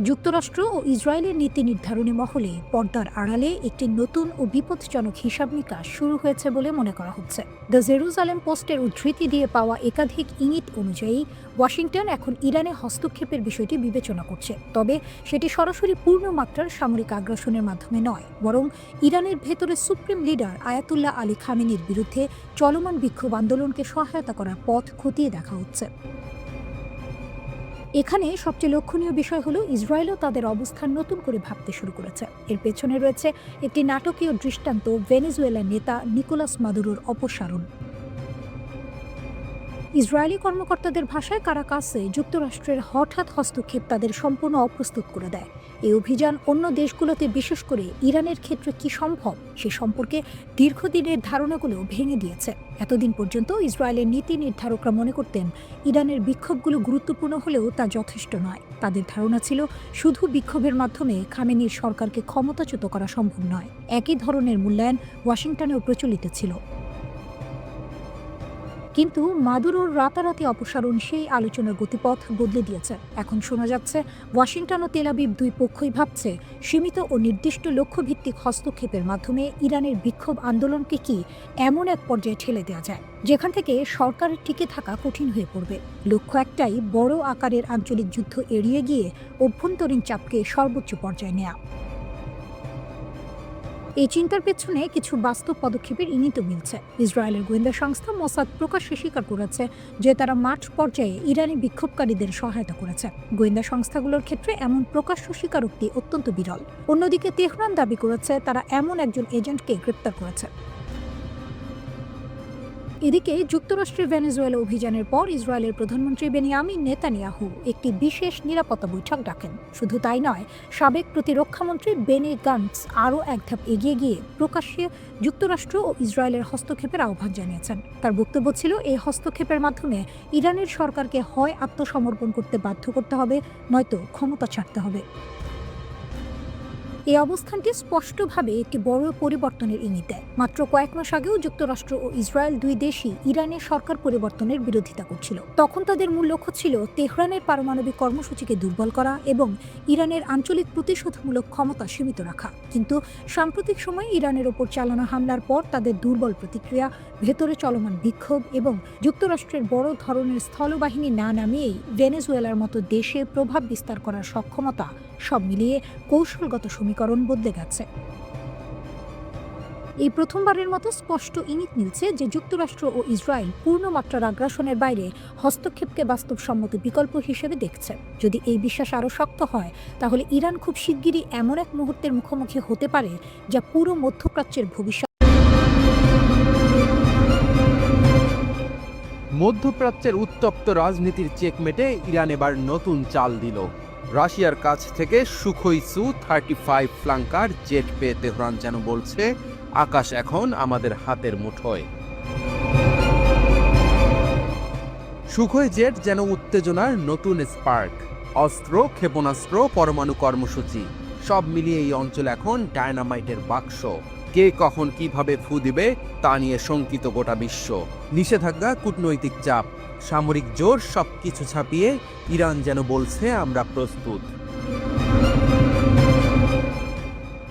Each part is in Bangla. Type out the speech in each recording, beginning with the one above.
যুক্তরাষ্ট্র ও ইসরায়েলের নীতি নির্ধারণী মহলে পর্দার আড়ালে একটি নতুন ও বিপজ্জনক হিসাব নিকাশ শুরু হয়েছে বলে মনে করা হচ্ছে। দ্য জেরুজালেম পোস্টের উদ্ধৃতি দিয়ে পাওয়া একাধিক ইঙ্গিত অনুযায়ী ওয়াশিংটন এখন ইরানে হস্তক্ষেপের বিষয়টি বিবেচনা করছে, তবে সেটি সরাসরি পূর্ণমাত্রার সামরিক আগ্রাসনের মাধ্যমে নয়, বরং ইরানের ভেতরে সুপ্রিম লিডার আয়াতুল্লাহ আলী খামেনির বিরুদ্ধে চলমান বিক্ষোভ আন্দোলনকে সহায়তা করার পথ খতিয়ে দেখা হচ্ছে। এখানে সবচেয়ে লক্ষণীয় বিষয় হলো ইসরায়েলও তাদের অবস্থান নতুন করে ভাবতে শুরু করেছে। এর পেছনে রয়েছে একটি নাটকীয় দৃষ্টান্ত, ভেনেজুয়েলার নেতা নিকোলাস মাদুরোর অপসারণ। ইসরায়েলি কর্মকর্তাদের ভাষায় কারাকাসে যুক্তরাষ্ট্রের হঠাৎ হস্তক্ষেপ তাদের সম্পূর্ণ অপ্রস্তুত করে দেয়। এই অভিযান অন্য দেশগুলোতে, বিশেষ করে ইরানের ক্ষেত্রে কি সম্ভব সে সম্পর্কে দীর্ঘদিনের ধারণাগুলো ভেঙে দিয়েছে। এতদিন পর্যন্ত ইসরায়েলের নীতি নির্ধারকরা মনে করতেন ইরানের বিক্ষোভগুলো গুরুত্বপূর্ণ হলেও তা যথেষ্ট নয়। তাদের ধারণা ছিল শুধু বিক্ষোভের মাধ্যমে খামেনির সরকারকে ক্ষমতাচ্যুত করা সম্ভব নয়। একই ধরনের মূল্যায়ন ওয়াশিংটনেও প্রচলিত ছিল। কিন্তু মাদুরোর রাতারাতি অপসারণ সেই আলোচনার গতিপথ বদলে দিয়েছে। এখন শোনা যাচ্ছে ওয়াশিংটন ও তেল আবিব দুই পক্ষই ভাবছে সীমিত ও নির্দিষ্ট লক্ষ্যভিত্তিক হস্তক্ষেপের মাধ্যমে ইরানের বিক্ষোভ আন্দোলনকে কি এমন এক পর্যায়ে ঠেলে দেওয়া যায় যেখান থেকে সরকারের টিকে থাকা কঠিন হয়ে পড়বে। লক্ষ্য একটাই, বড় আকারের আঞ্চলিক যুদ্ধ এড়িয়ে গিয়ে অভ্যন্তরীণ চাপকে সর্বোচ্চ পর্যায়ে নেওয়া। এই চিন্তার পেছনে কিছু বাস্তব পদক্ষেপের ইঙ্গিত মিলছে। ইসরায়েলের গোয়েন্দা সংস্থা মোসাদ প্রকাশ্যে স্বীকার করেছে যে তারা মাঠ পর্যায়ে ইরানি বিক্ষোভকারীদের সহায়তা করেছে। গোয়েন্দা সংস্থাগুলোর ক্ষেত্রে এমন প্রকাশ্য স্বীকারোক্তি অত্যন্ত বিরল। অন্যদিকে তেহরান দাবি করেছে তারা এমন একজন এজেন্টকে গ্রেপ্তার করেছে। এদিকে যুক্তরাষ্ট্রের ভেনেজুয়েলা অভিযানের পর ইসরায়েলের প্রধানমন্ত্রী বেনিয়ামিন নেতানিয়াহু একটি বিশেষ নিরাপত্তা বৈঠক ডাকেন। শুধু তাই নয়, সাবেক প্রতিরক্ষামন্ত্রী বেনি গান্টস আরও এক ধাপ এগিয়ে গিয়ে প্রকাশ্যে যুক্তরাষ্ট্র ও ইসরায়েলের হস্তক্ষেপের আহ্বান জানিয়েছেন। তার বক্তব্য ছিল, এই হস্তক্ষেপের মাধ্যমে ইরানের সরকারকে হয় আত্মসমর্পণ করতে বাধ্য করতে হবে, নয়তো ক্ষমতা ছাড়তে হবে। এই অবস্থানটি স্পষ্টভাবে একটি বড় পরিবর্তনের ইঙ্গিত দেয়। মাত্র কয়েক মাস আগেও যুক্তরাষ্ট্র ও ইসরায়েল দুই দেশই ইরানের সরকার পরিবর্তনের বিরোধিতা করছিল। তখন তাদের মূল লক্ষ্য ছিল তেহরানের পারমাণবিক কর্মসূচিকে দুর্বল করা এবং ইরানের আঞ্চলিক প্রতিশোধমূলক ক্ষমতা সীমিত রাখা। কিন্তু সাম্প্রতিক সময়ে ইরানের ওপর চালানো হামলার পর তাদের দুর্বল প্রতিক্রিয়া, ভেতরে চলমান বিক্ষোভ এবং যুক্তরাষ্ট্রের বড় ধরনের স্থলবাহিনী না নামিয়েই ভেনেজুয়েলার মতো দেশে প্রভাব বিস্তার করার সক্ষমতা, সব মিলিয়ে কৌশলগত সমীকরণ বদলে গেছে। এই প্রথমবারের মতো স্পষ্ট ইঙ্গিত মিলছে যে যুক্তরাষ্ট্র ও ইসরায়েল পূর্ণমাত্রার আগ্রাসনের বাইরে হস্তক্ষেপকে বাস্তবসম্মত বিকল্প হিসেবে দেখছে। যদি এই বিশ্বাস আরও শক্ত হয়, তাহলে ইরান খুব শিগগিরই এমন এক মুহূর্তের মুখোমুখি হতে পারে যা পুরো মধ্যপ্রাচ্যের ভবিষ্যৎ। মধ্যপ্রাচ্যের উত্তপ্ত রাজনীতির চেকমেটে ইরান এবার নতুন চাল দিল। রাশিয়ার কাছ থেকে সুখোই সু-35 ফ্লাঙ্কার জেট পেয়ে তেহরান যেন বলছে, আকাশ এখন আমাদের হাতের মুঠোয়। সুখোই জেট যেন উত্তেজনার নতুন স্পার্ক। অস্ত্র, ক্ষেপণাস্ত্র, পরমাণু কর্মসূচি সব মিলিয়ে এই অঞ্চল এখন ডায়নামাইটের বাক্স। কে কখন কিভাবে ফু দিবে তা নিয়ে শঙ্কিত গোটা বিশ্ব। নিষেধাজ্ঞা, কূটনৈতিক চাপ, সামরিক জোর সবকিছু ছাপিয়ে ইরান যেন বলছে, আমরা প্রস্তুত।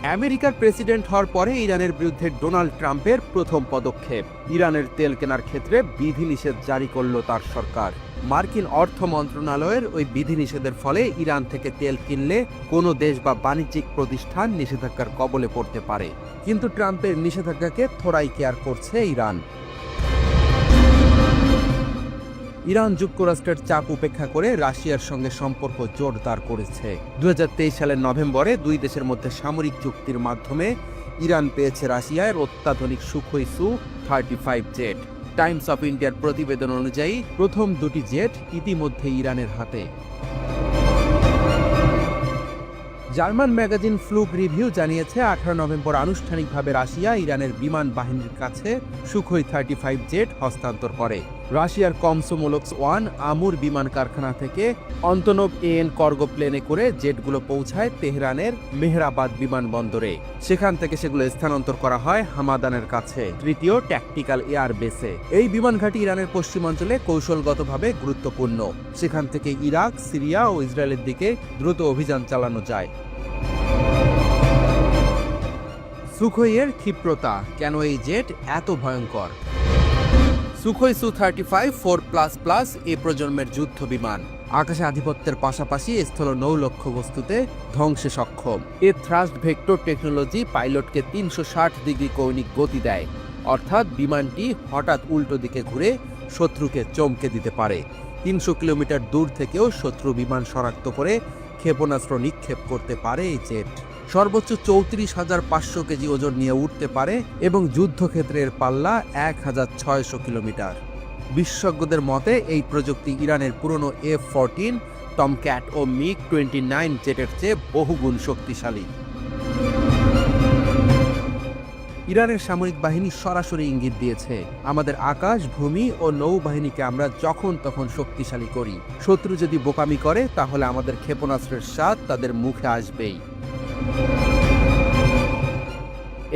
আমেরিকার প্রেসিডেন্ট হওয়ার পরে ইরানের বিরুদ্ধে ডোনাল্ড ট্রাম্পের প্রথম পদক্ষেপ। ইরানের তেল কেনার ক্ষেত্রে বিধিনিষেধ জারি করল তার সরকার। মার্কিন অর্থ মন্ত্রণালয়ের ওই বিধিনিষেধের ফলে ইরান থেকে তেল কিনলে কোনো দেশ বা বাণিজ্যিক প্রতিষ্ঠান নিষেধাজ্ঞার কবলে পড়তে পারে। কিন্তু ট্রাম্পের নিষেধাজ্ঞাকে থোড়াই কেয়ার করছে ইরান। ইরান যুক্তরাষ্ট্রের চাপ উপেক্ষা করে রাশিয়ার সঙ্গে সম্পর্ক জোরদার করেছে। 2023 সালের নভেম্বরে দুই দেশের মধ্যে সামরিক চুক্তির মাধ্যমে ইরান পেয়েছে রাশিয়ার অত্যাধুনিক সুখোই সু-35 জেট। টাইমস অফ ইন্ডিয়ার প্রতিবেদন অনুযায়ী প্রথম দুটি জেট ইতিমধ্যে ইরানের হাতে। জার্মান ম্যাগাজিন ফ্লুক রিভিউ জানিয়েছে 18 নভেম্বর আনুষ্ঠানিকভাবে রাশিয়া ইরানের বিমান বাহিনীর কাছে সুখোই 35 জেট হস্তান্তর করে। রাশিয়ার কমসোমোলক্স 1 আমুর বিমান কারখানা থেকে অন্তনোভ এন কার্গো প্লেনে করে জেটগুলো পৌঁছায় তেহরানের মেহরাবাদ বিমানবন্দরে। সেখান থেকে সেগুলো স্থানান্তর করা হয় হামাদানের কাছে তৃতীয় ট্যাকটিক্যাল এয়ার বেসে। এই বিমান ঘাঁটি ইরানের পশ্চিমাঞ্চলে কৌশলগতভাবে গুরুত্বপূর্ণ। সেখান থেকে ইরাক, সিরিয়া ও ইসরায়েলের দিকে দ্রুত অভিযান চালানো যায়। সুখোইয়ের ক্ষিপ্রতা, কেন এই জেট এত ভয়ঙ্কর? সুখোই সু-35 4++ এ প্রজন্মের যুদ্ধ বিমান আকাশে আধিপত্যের পাশাপাশি স্থল নৌ লক্ষ্যবস্তুতে ধ্বংসে সক্ষম। এর থ্রাস্ট ভেক্টর টেকনোলজি পাইলটকে 360 ডিগ্রি কৌণিক গতি দেয়, অর্থাৎ বিমানটি হঠাৎ উল্টো দিকে ঘুরে শত্রুকে চমকে দিতে পারে। 300 কিলোমিটার দূর থেকেও শত্রু বিমান শনাক্ত করে ক্ষেপণাস্ত্র নিক্ষেপ করতে পারে এই জেট। সর্বোচ্চ 34,500 কেজি ওজন নিয়ে উঠতে পারে এবং যুদ্ধক্ষেত্রের পাল্লা 1,600 কিলোমিটার। বিশেষজ্ঞদের মতে এই প্রযুক্তি ইরানের পুরনো F-14, টমক্যাট ও MiG-29 জেটের চেয়ে বহুগুণ শক্তিশালী। ইরানের সামরিক বাহিনী সরাসরি ইঙ্গিত দিয়েছে, আমাদের আকাশ, ভূমি ও নৌবাহিনীকে আমরা যখন তখন শক্তিশালী করি। শত্রু যদি বোকামি করে তাহলে আমাদের ক্ষেপণাস্ত্রের স্বাদ তাদের মুখে আসবেই।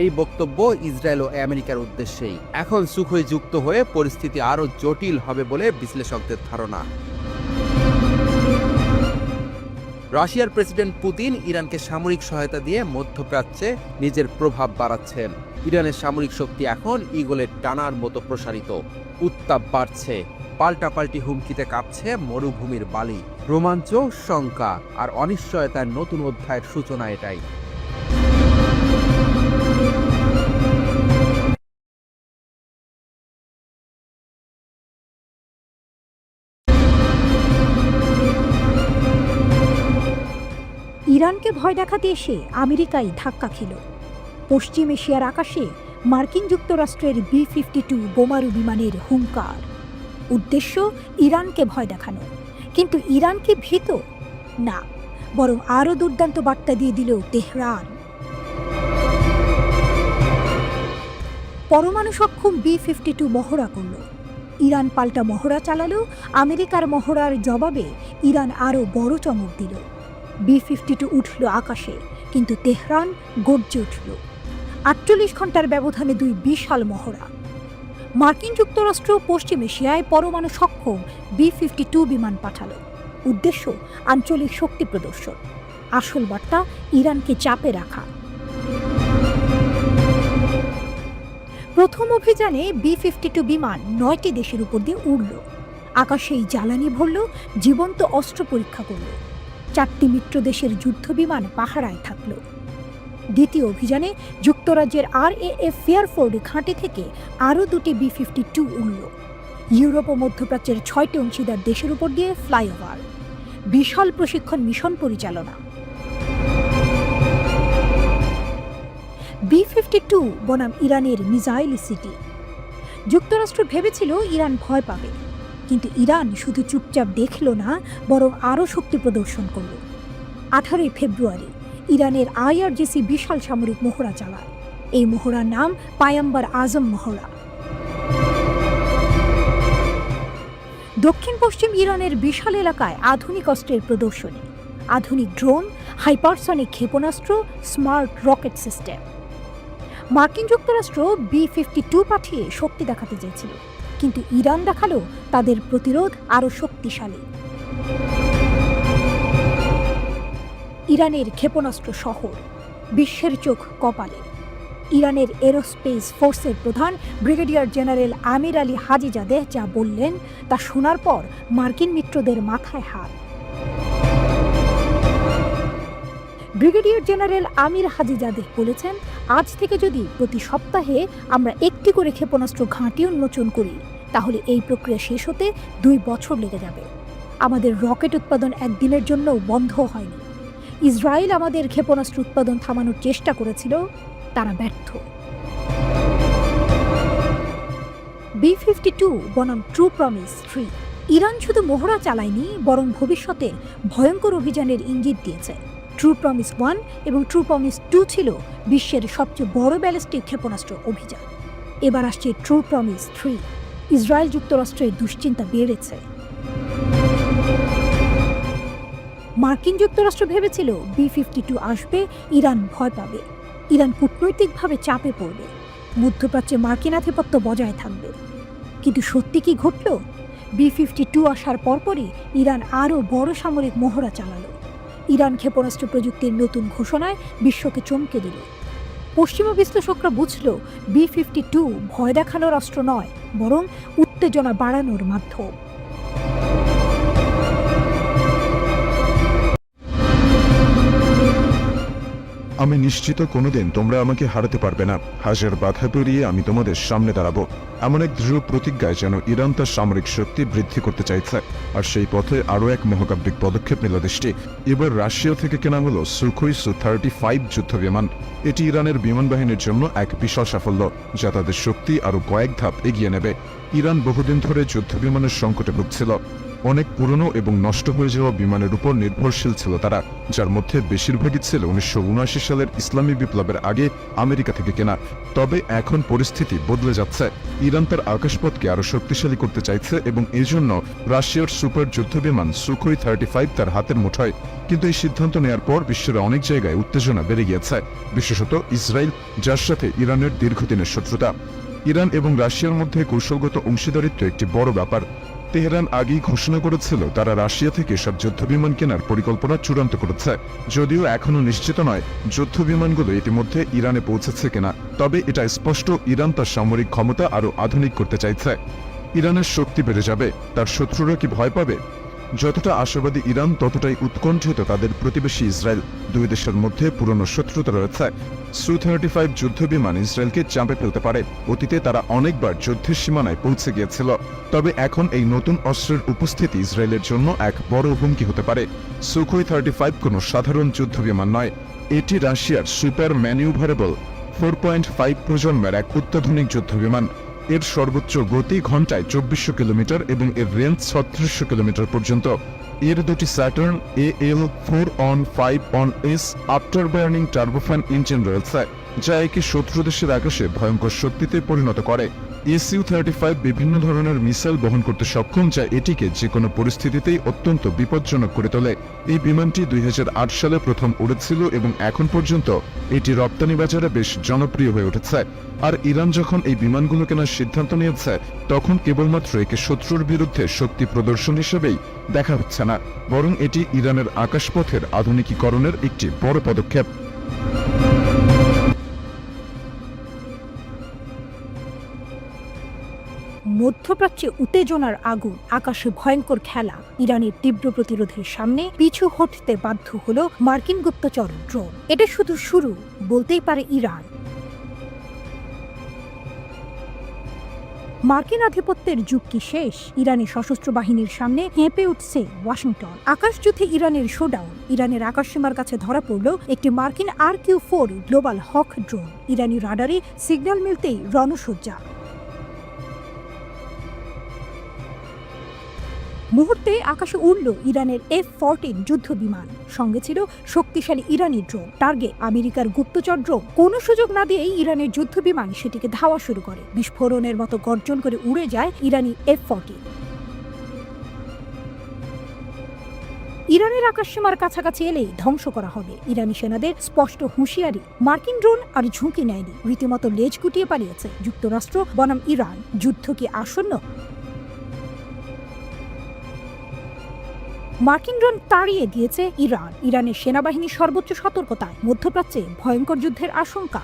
এই বক্তব্য ইসরায়েল ও আমেরিকার উদ্দেশ্যেই। এখন সুখোই যুক্ত হয়ে পরিস্থিতি আরও জটিল হবে বলে বিশ্লেষকদের ধারণা। রাশিয়ার প্রেসিডেন্ট পুতিন ইরানকে সামরিক সহায়তা দিয়ে মধ্যপ্রাচ্যে নিজের প্রভাব বাড়াচ্ছেন। ইরানের সামরিক শক্তি এখন ঈগলের টানার মতো প্রসারিত। উত্তাপ বাড়ছে, পাল্টাপাল্টি হুমকিতে কাঁপছে মরুভূমির বালি। রোমাঞ্চ, শঙ্কা আর অনিশ্চয়তার নতুন অধ্যায়ের সূচনা এটাই। ইরানকে ভয় দেখাতে এসে আমেরিকাই ধাক্কা খেল। পশ্চিম এশিয়ার আকাশে মার্কিন যুক্তরাষ্ট্রের B-52 বোমারু বিমানের হুঙ্কার। উদ্দেশ্য ইরানকে ভয় দেখানো, কিন্তু ইরান কি ভীত? না, বরং আরও দুর্দান্ত বার্তা দিয়ে দিল তেহরান। পরমাণু সক্ষম B-52 মহড়া করল। ইরান পাল্টা মহড়া চালালো। আমেরিকার মহড়ার জবাবে ইরান আরও বড় চমক দিল। B-52 উঠল আকাশে, কিন্তু তেহরান গর্জে উঠল। 48 ঘন্টার ব্যবধানে দুই বিশাল মহড়া। মার্কিন যুক্তরাষ্ট্র পশ্চিম এশিয়ায় পরমাণু সক্ষম B-52 বিমান পাঠালো। উদ্দেশ্য আঞ্চলিক শক্তি প্রদর্শন। আসল বার্তা ইরানকে চাপে রাখা। প্রথম অভিযানে B-52 বিমান 9টি দেশের উপর দিয়ে উড়ল। আকাশেই জ্বালানি ভরল, জীবন্ত অস্ত্র পরীক্ষা করল। 4টি মিত্র দেশের যুদ্ধ বিমান পাহারায় থাকল। দ্বিতীয় অভিযানে যুক্তরাজ্যের RAF ফেয়ারফোর্ড ঘাঁটি থেকে আরও 2টি B-52 উড়ল। ইউরোপ ও মধ্যপ্রাচ্যের 6টি অংশীদার দেশের উপর দিয়ে ফ্লাইওভার। বিশাল প্রশিক্ষণ মিশন পরিচালনা। B-52 বনাম ইরানের মিসাইল সিটি। যুক্তরাষ্ট্র ভেবেছিল ইরান ভয় পাবে, কিন্তু ইরান শুধু চুপচাপ দেখল না, বরং আরও শক্তি প্রদর্শন করল। 18 ফেব্রুয়ারি ইরানের IRGC বিশাল সামরিক মহড়া চালায়। এই মহড়ার নাম পায়াম্বার আজম মহড়া। দক্ষিণ পশ্চিম ইরানের বিশাল এলাকায় আধুনিক অস্ত্রের প্রদর্শনী, আধুনিক ড্রোন, হাইপারসনিক ক্ষেপণাস্ত্র, স্মার্ট রকেট সিস্টেম। মার্কিন যুক্তরাষ্ট্র B-52 পাঠিয়ে শক্তি দেখাতে চেয়েছিল, কিন্তু ইরান দেখালো তাদের প্রতিরোধ আরও শক্তিশালী। ইরানের ক্ষেপণাস্ত্র শহর, বিশ্বের চোখ কপালে। ইরানের এরোস্পেস ফোর্সের প্রধান ব্রিগেডিয়ার জেনারেল আমির আলী হাজিজাদেহ যা বললেন তা শোনার পর মার্কিন মিত্রদের মাথায় হাত। ব্রিগেডিয়ার জেনারেল আমির হাজিজাদেহ বলেছেন, আজ থেকে যদি প্রতি সপ্তাহে আমরা একটি করে ক্ষেপণাস্ত্র ঘাঁটি উন্মোচন করি, তাহলে এই প্রক্রিয়া শেষ হতে 2 বছর লেগে যাবে। আমাদের রকেট উৎপাদন একদিনের জন্যও বন্ধ হয়নি। ইসরায়েল আমাদের ক্ষেপণাস্ত্র উৎপাদন থামানোর চেষ্টা করেছিল, তারা ব্যর্থ। B-52 বনাম ট্রু প্রমিস 3। ইরান শুধু মহড়া চালায়নি, বরং ভবিষ্যতে ভয়ঙ্কর অভিযানের ইঙ্গিত দিয়েছে। ট্রু প্রমিস 1 এবং ট্রু প্রমিস 2 ছিল বিশ্বের সবচেয়ে বড় ব্যালিস্টিক ক্ষেপণাস্ত্র অভিযান। এবার আসছে ট্রু প্রমিস 3। ইসরায়েল যুক্তরাষ্ট্রের দুশ্চিন্তা বেড়েছে। মার্কিন যুক্তরাষ্ট্র ভেবেছিল B-52 আসবে, ইরান ভয় পাবে, ইরান কূটনৈতিকভাবে চাপে পড়বে, মধ্যপ্রাচ্যে মার্কিন আধিপত্য বজায় থাকবে। কিন্তু সত্যি কি ঘটল? B-52 আসার পরপরই ইরান আরও বড় সামরিক মহড়া চালালো। ইরান ক্ষেপণাস্ত্র প্রযুক্তির নতুন ঘোষণায় বিশ্বকে চমকে দিল। পশ্চিমা বিশ্লেষকরা বুঝল B-52 ভয় দেখানোর অস্ত্র নয়, বরং উত্তেজনা বাড়ানোর মাধ্যম। আমি নিশ্চিত কোনোদিন তোমরা আমাকে হারাতে পারবে না। হাজার বাধা পেরিয়ে আমি তোমাদের সামনে দাঁড়াবো। এমন এক দৃঢ় প্রতিজ্ঞায় যেন ইরান তার সামরিক শক্তি বৃদ্ধি করতে চাইছে। আর সেই পথে আরও এক মহাকাব্যিক পদক্ষেপ নিল দেশটি। এবার রাশিয়া থেকে কেনা হলো সুখোই Su-35 যুদ্ধ বিমান। এটি ইরানের বিমান বাহিনীর জন্য এক বিশাল সাফল্য, যা তাদের শক্তি আরও কয়েক ধাপ এগিয়ে নেবে। ইরান বহুদিন ধরে যুদ্ধ বিমানের সংকটে ভুগছিল। অনেক পুরনো এবং নষ্ট হয়ে যাওয়া বিমানের উপর নির্ভরশীল ছিল তারা, যার মধ্যে বেশিরভাগই ছিল 1979 সালের ইসলামী বিপ্লবের আগে আমেরিকা থেকে কেনা। তবে এখন পরিস্থিতি বদলে যাচ্ছে। ইরান তার আকাশপথকে আরও শক্তিশালী করতে চাইছে এবং এজন্য রাশিয়ার সুপার যুদ্ধ বিমান সুখোই 35 তার হাতের মুঠোয়। কিন্তু এই সিদ্ধান্ত নেওয়ার পর বিশ্বের অনেক জায়গায় উত্তেজনা বেড়ে গিয়েছে, বিশেষত ইসরায়েল, যার সাথে ইরানের দীর্ঘদিনের শত্রুতা। ইরান এবং রাশিয়ার মধ্যে কৌশলগত অংশীদারিত্ব একটি বড় ব্যাপার। তেহরান আগেই ঘোষণা করেছিল তারা রাশিয়া থেকে সব যুদ্ধবিমান কেনার পরিকল্পনা চূড়ান্ত করেছে, যদিও এখনও নিশ্চিত নয় যুদ্ধবিমানগুলো ইতিমধ্যে ইরানে পৌঁছেছে কিনা। তবে এটা স্পষ্ট ইরান তার সামরিক ক্ষমতা আরও আধুনিক করতে চাইছে। ইরানের শক্তি বেড়ে যাবে, তার শত্রুরা কি ভয় পাবে? যতটা আশাবাদী ইরান, ততটাই উৎকণ্ঠিত তাদের প্রতিবেশী ইসরায়েল। দুই দেশের মধ্যে পুরনো শত্রুতা রয়েছে। Su-35 যুদ্ধ বিমান ইসরায়েলকে চাপে ফেলতে পারে। অতীতে তারা অনেকবার যুদ্ধের সীমানায় পৌঁছে গিয়েছিল। তবে এখন এই নতুন অস্ত্রের উপস্থিতি ইসরায়েলের জন্য এক বড় হুমকি হতে পারে। সুখোই 35 কোনো সাধারণ যুদ্ধ বিমান নয়। এটি রাশিয়ার সুপার ম্যানিউভারেবল 4.5 প্রজন্মের এক অত্যাধুনিক যুদ্ধ বিমান। এর সর্বোচ্চ গতি ঘন্টায় 2400 কিলোমিটার এবং এর রেঞ্জ 3600 কিলোমিটার পর্যন্ত। এর দুটি Saturn AL4-on-5-on-S after burning turbofan engine রয়েছে, যা একে শত্রু দেশের আকাশে ভয়ঙ্কর শক্তিতে পরিণত করে। Su-35 বিভিন্ন ধরনের মিসাইল বহন করতে সক্ষম, যা এটিকে যে কোনো পরিস্থিতিতেই অত্যন্ত বিপজ্জনক করে তোলে। এই বিমানটি 2008 সালে প্রথম উড়েছিল এবং এখন পর্যন্ত এটি রপ্তানি বাজারে বেশ জনপ্রিয় হয়ে উঠেছে। আর ইরান যখন এই বিমানগুলো কেনার সিদ্ধান্ত নিয়েছে, তখন কেবলমাত্র একে শত্রুর বিরুদ্ধে শক্তি প্রদর্শন হিসেবেই দেখা হচ্ছে না, বরং এটি ইরানের আকাশপথের আধুনিকীকরণের একটি বড় পদক্ষেপ। মধ্যপ্রাচ্যে উত্তেজনার আগুন, আকাশে ভয়ঙ্কর খেলা। ইরানের তীব্র প্রতিরোধের সামনে পিছু হটতে বাধ্য হল মার্কিন গুপ্তচর ড্রোন। এটা শুধু শুরু বলতেই পারে ইরান। মার্কিন আধিপত্যের যুগ কি শেষ? ইরানের সশস্ত্র বাহিনীর সামনে হেঁপে উঠছে ওয়াশিংটন। আকাশযুদ্ধে ইরানের শোডাউন। ইরানের আকাশসীমার কাছে ধরা পড়ল একটি মার্কিন RQ-4 গ্লোবাল হক ড্রোন। ইরানি রাডারে সিগন্যাল মিলতেই রণসজ্জা। মুহূর্তে আকাশে উড়ল ইরানের F-14 যুদ্ধ বিমান। সঙ্গে ছিল শক্তিশালী ইরানি ড্রোন। টার্গেট আমেরিকার গুপ্তচর ড্রোন। কোনো সুযোগ না দিয়েই ইরানের যুদ্ধ বিমান সেটিকে ধাওয়া শুরু করে। বিস্ফোরণের মতো গর্জন করে উড়ে যায় ইরানি F-14। ইরানের আকাশসীমার কাছাকাছি এলেই ধ্বংস করা হবে। ইরানি সেনাদের স্পষ্ট হুঁশিয়ারি। মার্কিন ড্রোন আর ঝুঁকি নেয়নি, রীতিমতো লেজ গুটিয়ে পালিয়েছে যুক্তরাষ্ট্র বনাম ইরান। যুদ্ধ কি আসন্ন? মার্কিন ড্রোন তাড়িয়ে দিয়েছে ইরান। ইরানের সেনাবাহিনীর সর্বোচ্চ সতর্কতায় মধ্যপ্রাচ্যে ভয়ঙ্কর যুদ্ধের আশঙ্কা।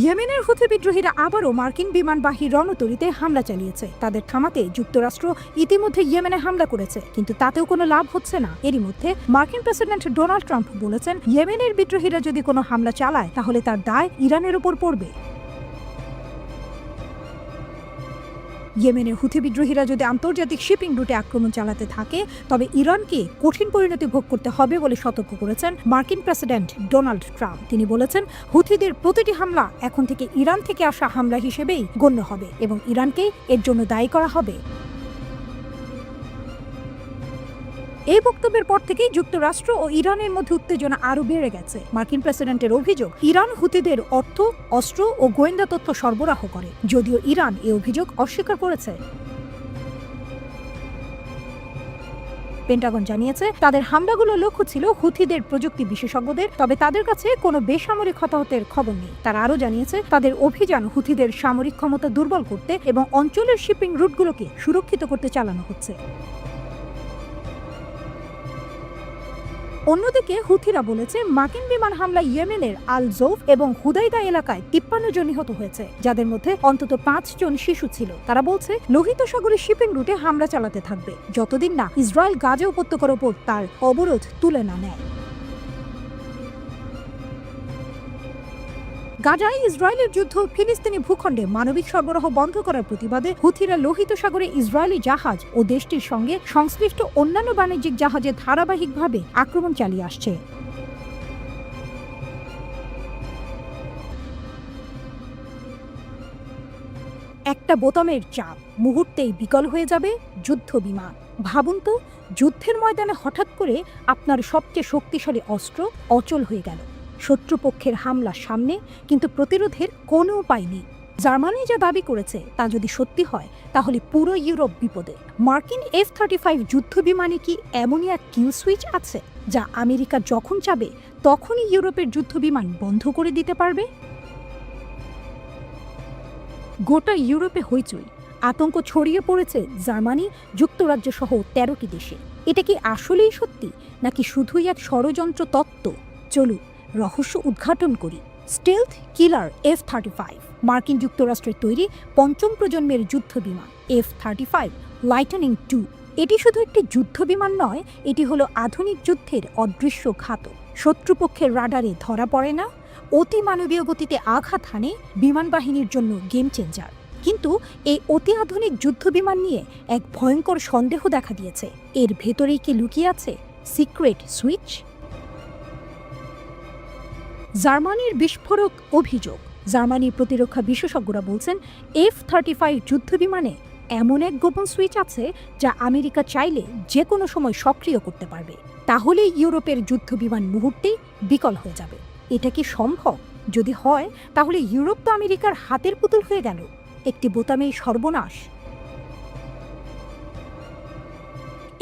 ইয়েমেনের হুথি বিদ্রোহীরা আবারও মার্কিন বিমানবাহী রণতরীতে হামলা চালিয়েছে। তাদের থামাতে যুক্তরাষ্ট্র ইতিমধ্যে ইয়েমেনে হামলা করেছে, কিন্তু তাতেও কোনো লাভ হচ্ছে না। এরই মধ্যে মার্কিন প্রেসিডেন্ট ডোনাল্ড ট্রাম্প বলেছেন, ইয়েমেনের বিদ্রোহীরা যদি কোনো হামলা চালায় তাহলে তার দায় ইরানের উপর পড়বে। ইয়েমেনের হুথি বিদ্রোহীরা যদি আন্তর্জাতিক শিপিং রুটে আক্রমণ চালাতে থাকে, তবে ইরানকে কঠিন পরিণতি ভোগ করতে হবে বলে সতর্ক করেছেন মার্কিন প্রেসিডেন্ট ডোনাল্ড ট্রাম্প। তিনি বলেছেন, হুথিদের প্রতিটি হামলা এখন থেকে ইরান থেকে আসা হামলা হিসেবেই গণ্য হবে এবং ইরানকেই এর জন্য দায়ী করা হবে। এই বক্তব্যের পর থেকেই যুক্তরাষ্ট্র ও ইরানের মধ্যে উত্তেজনা আরও বেড়ে গেছে। মার্কিন প্রেসিডেন্টের অভিযোগ, ইরান হুতিদের অর্থ, অস্ত্র ও গোয়েন্দা তথ্য সরবরাহ করে, যদিও ইরান এই অভিযোগ অস্বীকার করেছে। পেন্টাগন জানিয়েছে তাদের হামলাগুলোর লক্ষ্য ছিল হুথিদের প্রযুক্তি বিশেষজ্ঞদের, তবে তাদের কাছে কোনো বেসামরিক হতাহতের খবর নেই। তারা আরও জানিয়েছে তাদের অভিযান হুথিদের সামরিক ক্ষমতা দুর্বল করতে এবং অঞ্চলের শিপিং রুটগুলোকে সুরক্ষিত করতে চালানো হচ্ছে। অন্যদিকে হুথিরা বলেছে মার্কিন বিমান হামলায় ইয়েমেনের আল জৌফ এবং হুদাইদা এলাকায় 53 জন নিহত হয়েছে, যাদের মধ্যে অন্তত 5 জন শিশু ছিল। তারা বলছে লোহিত সাগরের শিপিং রুটে হামলা চালাতে থাকবে যতদিন না ইসরায়েল গাজা উপত্যকার ওপর তার অবরোধ তুলে না নেয়। গাজায় ইসরায়েলের যুদ্ধ ফিলিস্তিনি ভূখণ্ডে মানবিক সরবরাহ বন্ধ করার প্রতিবাদে হুথিরা লোহিত সাগরে ইসরায়েলি জাহাজ ও দেশটির সঙ্গে সংশ্লিষ্ট অন্যান্য বাণিজ্যিক জাহাজে ধারাবাহিকভাবে আক্রমণ চালিয়ে আসছে। একটা বোতামের চাপ, মুহূর্তেই বিকল হয়ে যাবে যুদ্ধ বিমান। ভাবুন তো, যুদ্ধের ময়দানে হঠাৎ করে আপনার সবচেয়ে শক্তিশালী অস্ত্র অচল হয়ে গেল। শত্রুপক্ষের হামলা সামনে, কিন্তু প্রতিরোধের কোনো উপায় নেই। জার্মানি যা দাবি করেছে তা যদি সত্যি হয় তাহলে পুরো ইউরোপ বিপদে। মার্কিন F-35 যুদ্ধ বিমানে কি এমনই এক কিল সুইচ আছে যা আমেরিকা যখন চাবে তখনই ইউরোপের যুদ্ধ বিমান বন্ধ করে দিতে পারবে? গোটা ইউরোপে হইচই, আতঙ্ক ছড়িয়ে পড়েছে জার্মানি, যুক্তরাজ্য সহ 13টি দেশে। এটা কি আসলেই সত্যি, নাকি শুধুই এক ষড়যন্ত্র তত্ত্ব? চলুন রহস্য উদ্ঘাটন করি। স্টেলথ কিলার F-35 মার্কিন যুক্তরাষ্ট্রের তৈরি 5ম প্রজন্মের যুদ্ধ বিমান F-35 লাইটনিং 2। এটি শুধু একটি যুদ্ধ বিমান নয়, এটি হলো আধুনিক যুদ্ধের অদৃশ্য ঘাতক। শত্রুপক্ষের রাডারে ধরা পড়ে না, অতি মানবীয় গতিতে আঘাত হানে, বিমান বাহিনীর জন্য গেম চেঞ্জার। কিন্তু এই অতি আধুনিক যুদ্ধ বিমান নিয়ে এক ভয়ঙ্কর সন্দেহ দেখা দিয়েছে। এর ভেতরেই কি লুকিয়ে আছে সিক্রেট সুইচ? জার্মানির বিস্ফোরক অভিযোগ। জার্মানির প্রতিরক্ষা বিশেষজ্ঞরা বলছেন F-35 যুদ্ধ বিমানে এমন এক গোপন সুইচ আছে যা আমেরিকা চাইলে যে কোনো সময় সক্রিয় করতে পারবে। তাহলে ইউরোপের যুদ্ধ বিমান মুহূর্তেই বিকল হয়ে যাবে। এটা কি সম্ভব? যদি হয় তাহলে ইউরোপ তো আমেরিকার হাতের পুতুল হয়ে গেল। একটি বোতামেই সর্বনাশ।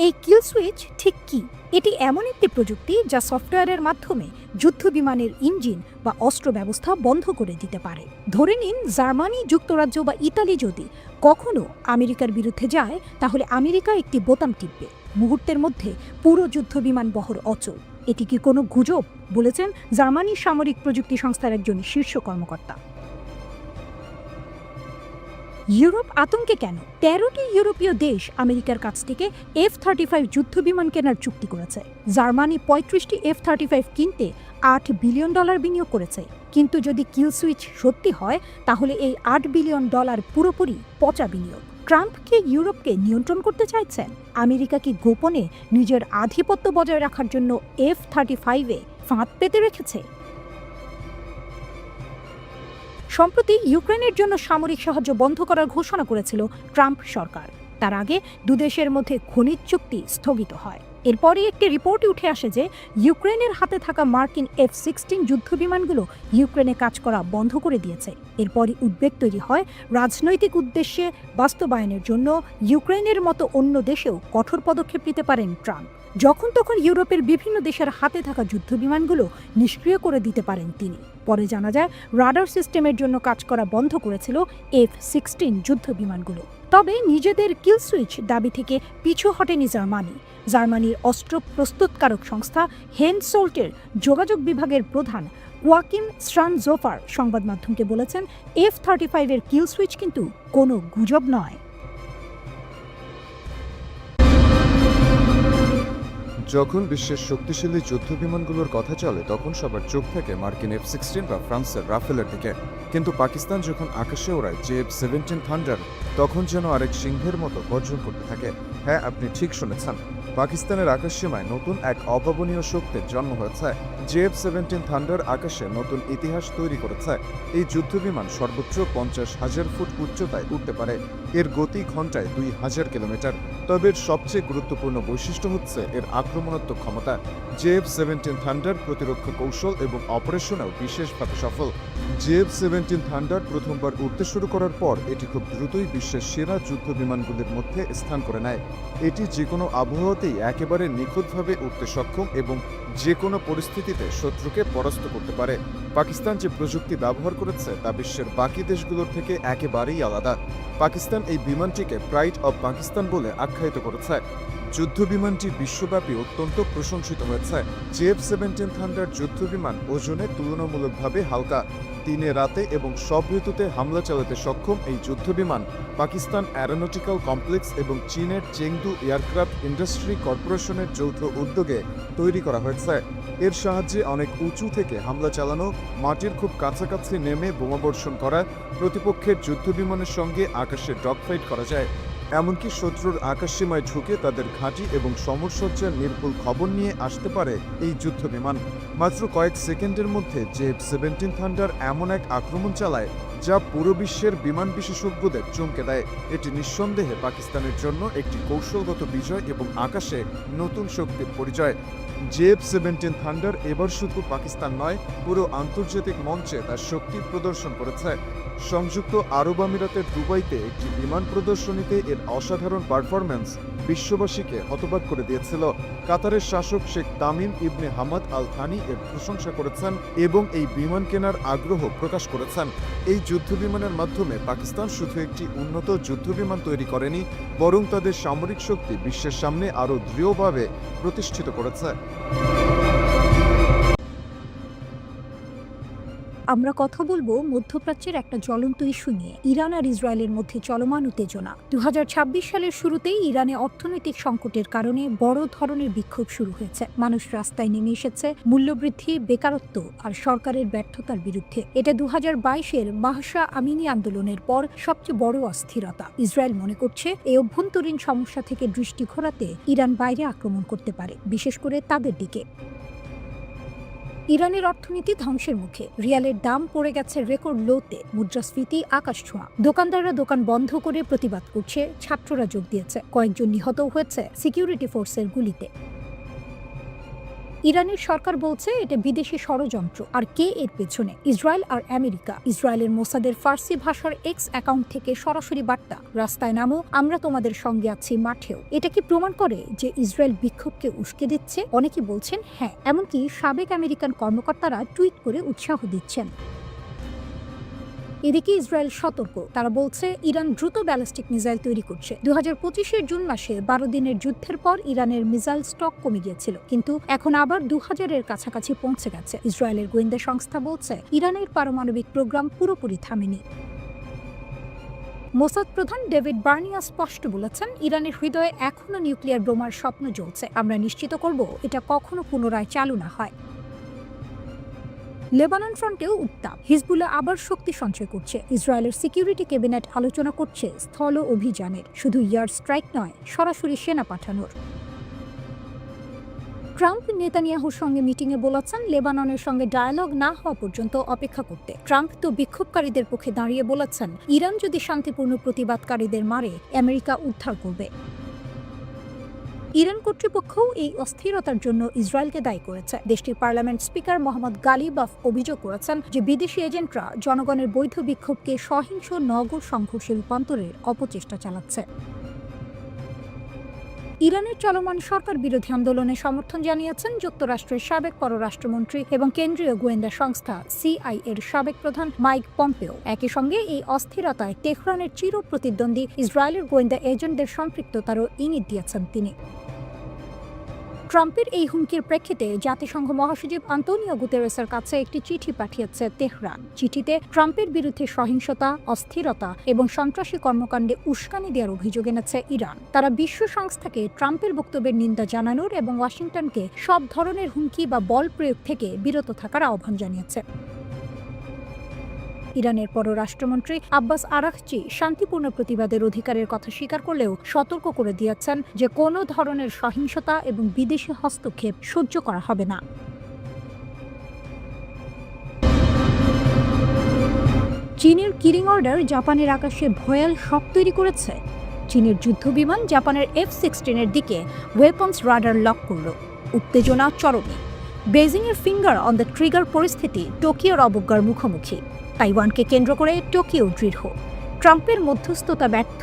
এই কিল সুইচ ঠিক কি? এটি এমন একটি প্রযুক্তি যা সফটওয়্যারের মাধ্যমে যুদ্ধ বিমানের ইঞ্জিন বা অস্ত্র ব্যবস্থা বন্ধ করে দিতে পারে। ধরে নিন জার্মানি, যুক্তরাজ্য বা ইতালি যদি কখনো আমেরিকার বিরুদ্ধে যায়, তাহলে আমেরিকা একটি বোতাম টিপবে, মুহূর্তের মধ্যে পুরো যুদ্ধ বিমান বহর অচল। এটি কি কোনো গুজব, বলেছেন জার্মানির সামরিক প্রযুক্তি সংস্থার একজন শীর্ষ কর্মকর্তা। ইউরোপ আতঙ্কে কেন? 13টি ইউরোপীয় দেশ আমেরিকার কাছ থেকে F-35 যুদ্ধ বিমান কেনার চুক্তি করেছে। জার্মানি 35টি F-35 কিনতে $8 বিলিয়ন বিনিয়োগ করেছে। কিন্তু যদি কিল সুইচ সত্যি হয়, তাহলে এই $8 বিলিয়ন পুরোপুরি পচা বিনিয়োগ। ট্রাম্প কি ইউরোপকে নিয়ন্ত্রণ করতে চাইছেন? আমেরিকা কি গোপনে নিজের আধিপত্য বজায় রাখার জন্য F-35-এ ফাঁদ পেতে রেখেছে? সম্প্রতি ইউক্রেনের জন্য সামরিক সাহায্য বন্ধ করার ঘোষণা করেছিল ট্রাম্প সরকার। তার আগে দুদেশের মধ্যে খনিজ চুক্তি স্থগিত হয়। এরপরই একটি রিপোর্টে উঠে আসে যে ইউক্রেনের হাতে থাকা মার্কিন F-16 যুদ্ধ বিমানগুলো ইউক্রেনে কাজ করা বন্ধ করে দিয়েছে। এরপরই উদ্বেগ তৈরি হয় রাজনৈতিক উদ্দেশ্যে বাস্তবায়নের জন্য ইউক্রেনের মতো অন্য দেশেও কঠোর পদক্ষেপ নিতে পারেন ট্রাম্প। যখন তখন ইউরোপের বিভিন্ন দেশের হাতে থাকা যুদ্ধ বিমানগুলো নিষ্ক্রিয় করে দিতে পারেন তিনি। পরে জানা যায় রাডার সিস্টেমের জন্য কাজ করা বন্ধ করেছিল F-16 যুদ্ধ বিমানগুলো। তবে নিজেদের কিল সুইচ দাবি থেকে পিছু হটেনি জার্মানি। জার্মানির অস্ত্র প্রস্তুতকারক সংস্থা হেনসোল্টের যোগাযোগ বিভাগের প্রধান ওয়াকিম স্ট্রানজোফার সংবাদ মাধ্যমকে বলেছেন F-35-এর কিল সুইচ কিন্তু কোনো গুজব নয়। যখন বিশ্বের শক্তিশালী যুদ্ধ বিমানগুলোর কথা চলে, তখন সবার চোখ থাকে মার্কিন F-16 বা ফ্রান্সের রাফেলের দিকে। কিন্তু পাকিস্তান যখন আকাশে ওড়ায় JF-17 থান্ডার, তখন যেন আরেক সিংহের মতো গর্জন করতে থাকে। হ্যাঁ, আপনি ঠিক শুনেছেন, পাকিস্তানের আকাশসীমায় নতুন এক অভাবনীয় শক্তির জন্ম হয়েছে, JF-17 থান্ডার আকাশে নতুন ইতিহাস তৈরি করেছে। এই যুদ্ধবিমান সর্বোচ্চ 50,000 ফুট উচ্চতায় উঠতে পারে। এর গতি ঘন্টায় 2,000 কিলোমিটার। তবে এর সবচেয়ে গুরুত্বপূর্ণ বৈশিষ্ট্য হচ্ছে এর আক্রমণাত্মক ক্ষমতা। JF-17 থান্ডার প্রতিরক্ষা কৌশল এবং অপারেশনেও বিশেষভাবে সফল। JF-17 থান্ডার প্রথমবার উড়তে শুরু করার পর এটি খুব দ্রুতই বিশ্বের সেরা যুদ্ধবিমানগুলির মধ্যে স্থান করে নেয়। এটি যে কোনো আবহাওয়াতেই একেবারে নিখুঁতভাবে উড়তে সক্ষম এবং যে কোনো পরিস্থিতিতে শত্রুকে পরাস্ত করতে পারে। পাকিস্তান যে প্রযুক্তি ব্যবহার করেছে তা বিশ্বের বাকি দেশগুলোর থেকে একেবারেই আলাদা। পাকিস্তান এই বিমানটিকে প্রাইড অব পাকিস্তান বলে আখ্যায়িত করেছে। যুদ্ধবিমানটি বিশ্বব্যাপী অত্যন্ত প্রশংসিত হয়েছে। JF-17 থান্ডার যুদ্ধবিমান ওজনে তুলনামূলকভাবে হালকা। দিনে রাতে এবং সব ঋতুতে হামলা চালাতে সক্ষম এই যুদ্ধবিমান পাকিস্তান অ্যারোনটিক্যাল কমপ্লেক্স এবং চীনের চেংদু এয়ারক্রাফট ইন্ডাস্ট্রি কর্পোরেশনের যৌথ উদ্যোগে তৈরি করা হয়েছে। এর সাহায্যে অনেক উঁচু থেকে হামলা চালানো, মাটির খুব কাছাকাছি নেমে বোমাবর্ষণ করা, প্রতিপক্ষের যুদ্ধবিমানের সঙ্গে আকাশে ডগফাইট করা যায়। এমনকি শত্রুর আকাশসীমায় ঢুকে তাদের ঘাঁটি এবং সমরসজ্জার নির্ভুল খবর নিয়ে আসতে পারে এই যুদ্ধবিমান। মাত্র কয়েক সেকেন্ডের মধ্যে JF-17 থান্ডার এমন এক আক্রমণ চালায় যা পুরো বিশ্বের বিমান বিশেষজ্ঞদের চমকে দেয়। এটি নিঃসন্দেহে পাকিস্তানের জন্য একটি কৌশলগত বিজয় এবং আকাশে নতুন শক্তির পরিচয়। JF-17 থান্ডার এবার শুধু পাকিস্তান নয়, পুরো আন্তর্জাতিক মঞ্চে তার শক্তি প্রদর্শন করেছে। সংযুক্ত আরব আমিরাতের দুবাইতে একটি বিমান প্রদর্শনীতে এর অসাধারণ পারফরম্যান্স বিশ্ববাসীকে হতবাক করে দিয়েছিল। কাতারের শাসক শেখ তামিম ইবনে হামাদ আল থানি এর প্রশংসা করেছেন এবং এই বিমান কেনার আগ্রহ প্রকাশ করেছেন। এই যুদ্ধবিমানের মাধ্যমে পাকিস্তান শুধু একটি উন্নত যুদ্ধবিমান তৈরি করেনি, বরং তাদের সামরিক শক্তি বিশ্বের সামনে আরও দৃঢ়ভাবে প্রতিষ্ঠিত করেছে। আমরা কথা বলবো মধ্যপ্রাচ্যের একটা জ্বলন্ত ইস্যু নিয়ে, ইরান আর ইসরায়েলের মধ্যে চলমান উত্তেজনা। 2026 সালের শুরুতেই ইরানে অর্থনৈতিক সংকটের কারণে বড় ধরনের বিক্ষোভ শুরু হয়েছে। মানুষ রাস্তায় নেমে এসেছে মূল্যবৃদ্ধি, বেকারত্ব আর সরকারের ব্যর্থতার বিরুদ্ধে। এটা 2022-এর মাহসা আমিনি আন্দোলনের পর সবচেয়ে বড় অস্থিরতা। ইসরায়েল মনে করছে এই অভ্যন্তরীণ সমস্যা থেকে দৃষ্টি ঘোরাতে ইরান বাইরে আক্রমণ করতে পারে, বিশেষ করে তাদের দিকে। ইরানের অর্থনীতি ধ্বংসের মুখে, রিয়ালের দাম পড়ে গেছে রেকর্ড লোতে, মুদ্রাস্ফীতি আকাশ ছোঁয়া। দোকানদাররা দোকান বন্ধ করে প্রতিবাদ করছে, ছাত্ররা যোগ দিয়েছে, কয়েকজন নিহত হয়েছে সিকিউরিটি ফোর্সের গুলিতে। ইরানের সরকার বলছে এটা বিদেশি ষড়যন্ত্র। আর কে এর পেছনে? ইসরায়েল আর আমেরিকা। ইসরায়েলের মোসাদের ফার্সি ভাষার এক্স অ্যাকাউন্ট থেকে সরাসরি বার্তা, রাস্তায় নামো, আমরা তোমাদের সঙ্গে আছি মাঠেও। এটা কি প্রমাণ করে যে ইসরায়েল বিক্ষোভকে উস্কে দিচ্ছে? অনেকে বলছেন হ্যাঁ, এমনকি সাবেক আমেরিকান কর্মকর্তারা টুইট করে উৎসাহ দিচ্ছেন। এদিকে ইসরায়েল সতর্ক, তারা বলছে ইরান দ্রুত ব্যালিস্টিক মিসাইল তৈরি করছে। 2025-এর জুন মাসে 12 দিনের যুদ্ধের পর ইরানের মিসাইল স্টক কমে গিয়েছিল, কিন্তু এখন আবার 2000-এর কাছাকাছি পৌঁছে গেছে। ইসরায়েলের গোয়েন্দা সংস্থা বলছে ইরানের পারমাণবিক প্রোগ্রাম পুরোপুরি থামেনি। মোসাদ প্রধান ডেভিড বার্নিয়া স্পষ্ট বলেছেন, ইরানের হৃদয়ে এখনো নিউক্লিয়ার বোমার স্বপ্ন জ্বলছে। আমরা নিশ্চিত করব এটা কখনো পুনরায় চালু না হয়। লেবানন ফ্রন্টেও উত্তাপ, হিজবুল্লাহ আবার শক্তি সঞ্চয় করছে। ইসরায়েলের সিকিউরিটি ক্যাবিনেট আলোচনা করছে স্থল অভিযানের, শুধু এয়ার স্ট্রাইক নয়, সরাসরি সেনা পাঠানোর। ট্রাম্প নেতানিয়াহুর সঙ্গে মিটিংয়ে বলেছেন লেবাননের সঙ্গে ডায়ালগ না হওয়া পর্যন্ত অপেক্ষা করতে। ট্রাম্প তো বিক্ষোভকারীদের পক্ষে দাঁড়িয়ে বলেছেন, ইরান যদি শান্তিপূর্ণ প্রতিবাদকারীদের মারে, আমেরিকা উদ্ধার করবে। ইরান কর্তৃপক্ষও এই অস্থিরতার জন্য ইসরায়েলকে দায়ী করেছে। দেশটির পার্লামেন্ট স্পিকার মোহাম্মদ গালিবাফ অভিযোগ করেছেন যে বিদেশি এজেন্টরা জনগণের বৈধ বিক্ষোভকে সহিংস নগর সংঘর্ষে রূপান্তরের অপচেষ্টা চালাচ্ছে। ইরানের চলমান সরকার বিরোধী আন্দোলনে সমর্থন জানিয়েছেন যুক্তরাষ্ট্রের সাবেক পররাষ্ট্রমন্ত্রী এবং কেন্দ্রীয় গোয়েন্দা সংস্থা CIA-এর সাবেক প্রধান মাইক পম্পেও। একই সঙ্গে এই অস্থিরতায় তেহরানের চির প্রতিদ্বন্দ্বী ইসরায়েলের গোয়েন্দা এজেন্টদের সম্পৃক্ততারও ইঙ্গিত দিয়েছেন তিনি। ট্রাম্পের এই হুমকির প্রেক্ষিতে জাতিসংঘ মহাসচিব আন্তোনিও গুতেরেসের কাছে একটি চিঠি পাঠিয়েছে তেহরান। চিঠিতে ট্রাম্পের বিরুদ্ধে সহিংসতা, অস্থিরতা এবং সন্ত্রাসী কর্মকাণ্ডে উস্কানি দেওয়ার অভিযোগ এনেছে ইরান। তারা বিশ্ব সংস্থাকে ট্রাম্পের বক্তব্যের নিন্দা জানানোর এবং ওয়াশিংটনকে সব ধরনের হুমকি বা বল প্রয়োগ থেকে বিরত থাকার আহ্বান জানিয়েছে। ইরানের পররাষ্ট্রমন্ত্রী আব্বাস আরাকচি শান্তিপূর্ণ প্রতিবাদের অধিকারের কথা স্বীকার করলেও সতর্ক করে দিয়েছেন যে কোনো ধরনের সহিংসতা এবং বিদেশি হস্তক্ষেপ সহ্য করা হবে না। চীনের কিলিং অর্ডার জাপানের আকাশে ভয়াল শক তৈরি করেছে। চীনের যুদ্ধবিমান জাপানের F-16 দিকে ওয়েপন্স রাডার লক করল। উত্তেজনা চরমে। বেজিংয়ের ফিঙ্গার অন দ্য ট্রিগার পরিস্থিতি টোকিওর অবজ্ঞার মুখোমুখি। তাইওয়ানকে কেন্দ্র করে টোকিও দৃঢ়। ট্রাম্পের মধ্যস্থতা ব্যর্থ।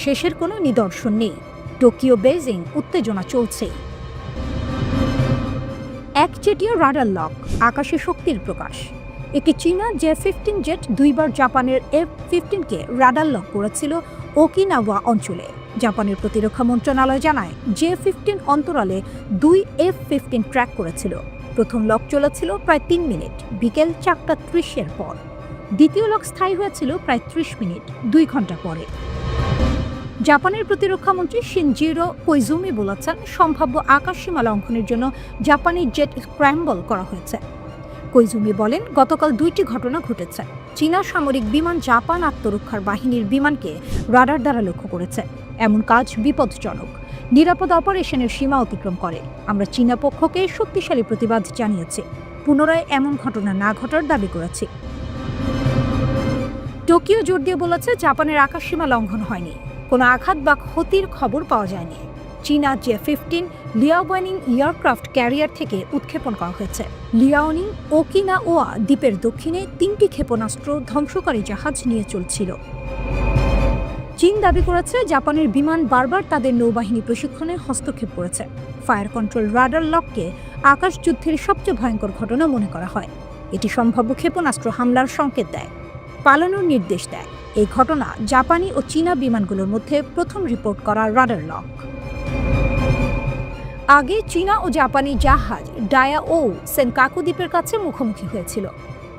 শেষের কোনো নিদর্শন নেই। টোকিও বেজিং উত্তেজনা চলছেই। একচেটিয়া রাডার লক, আকাশে শক্তির প্রকাশ। একটি চীনা J-15 জেট দুইবার জাপানের F-15কে রাডার লক করেছিল ওকিনাওয়া অঞ্চলে। জাপানের প্রতিরক্ষা মন্ত্রণালয় জানায় J-15 অন্তরালে 2 F-15 ট্র্যাক করেছিল। প্রথম লক চলেছিল প্রায় 3 মিনিট, বিকেল 4:30 পর। দ্বিতীয় লক স্থায়ী হয়েছিল প্রায় 30 মিনিট, 2 ঘন্টা পরে। জাপানের প্রতিরক্ষা মন্ত্রী শিনজিরো কোইজুমি বলেছেন, সম্ভাব্য আকাশসীমা লঙ্ঘনের জন্য জাপানি জেট স্ক্র্যাম্বল করা হয়েছে। কোইজুমি বলেন, গতকাল 2টি ঘটনা ঘটেছে। চীনা সামরিক বিমান জাপান আত্মরক্ষার বাহিনীর বিমানকে রাডার দ্বারা লক্ষ্য করেছে। এমন কাজ বিপজ্জনক, নিরাপদ অপারেশনের সীমা অতিক্রম করে। আমরা চীনা পক্ষকে শক্তিশালী প্রতিবাদ জানিয়েছি। পুনরায় এমন ঘটনা না ঘটার দাবি করেছি। টোকিও জোর দিয়ে বলেছে, জাপানের আকাশসীমা লঙ্ঘন হয়নি। কোনো আঘাত বা ক্ষতির খবর পাওয়া যায়নি। চীনা J-15 লিয়াওনিং এয়ারক্রাফট ক্যারিয়ার থেকে উৎক্ষেপণ করা হয়েছে। লিয়াওনিং ওকিনাওয়া দ্বীপের দক্ষিণে 3টি ক্ষেপণাস্ত্র ধ্বংসকারী জাহাজ নিয়ে চলছিল। চীন দাবি করেছে, জাপানের বিমান বারবার তাদের নৌবাহিনী প্রশিক্ষণে হস্তক্ষেপ করেছে। ফায়ার কন্ট্রোল রাডার লককে আকাশযুদ্ধের সবচেয়ে ভয়ঙ্কর ঘটনা মনে করা হয়। এটি সম্ভাব্য ক্ষেপণাস্ত্র হামলার সংকেত দেয়, পালানোর নির্দেশ দেয়। এই ঘটনা জাপানি ও চীনা বিমানগুলোর মধ্যে প্রথম রিপোর্ট করা রাডার লক। আগে চীনা ও জাপানি জাহাজ ডায়াও সেনকাকু দ্বীপের কাছে মুখোমুখি হয়েছিল।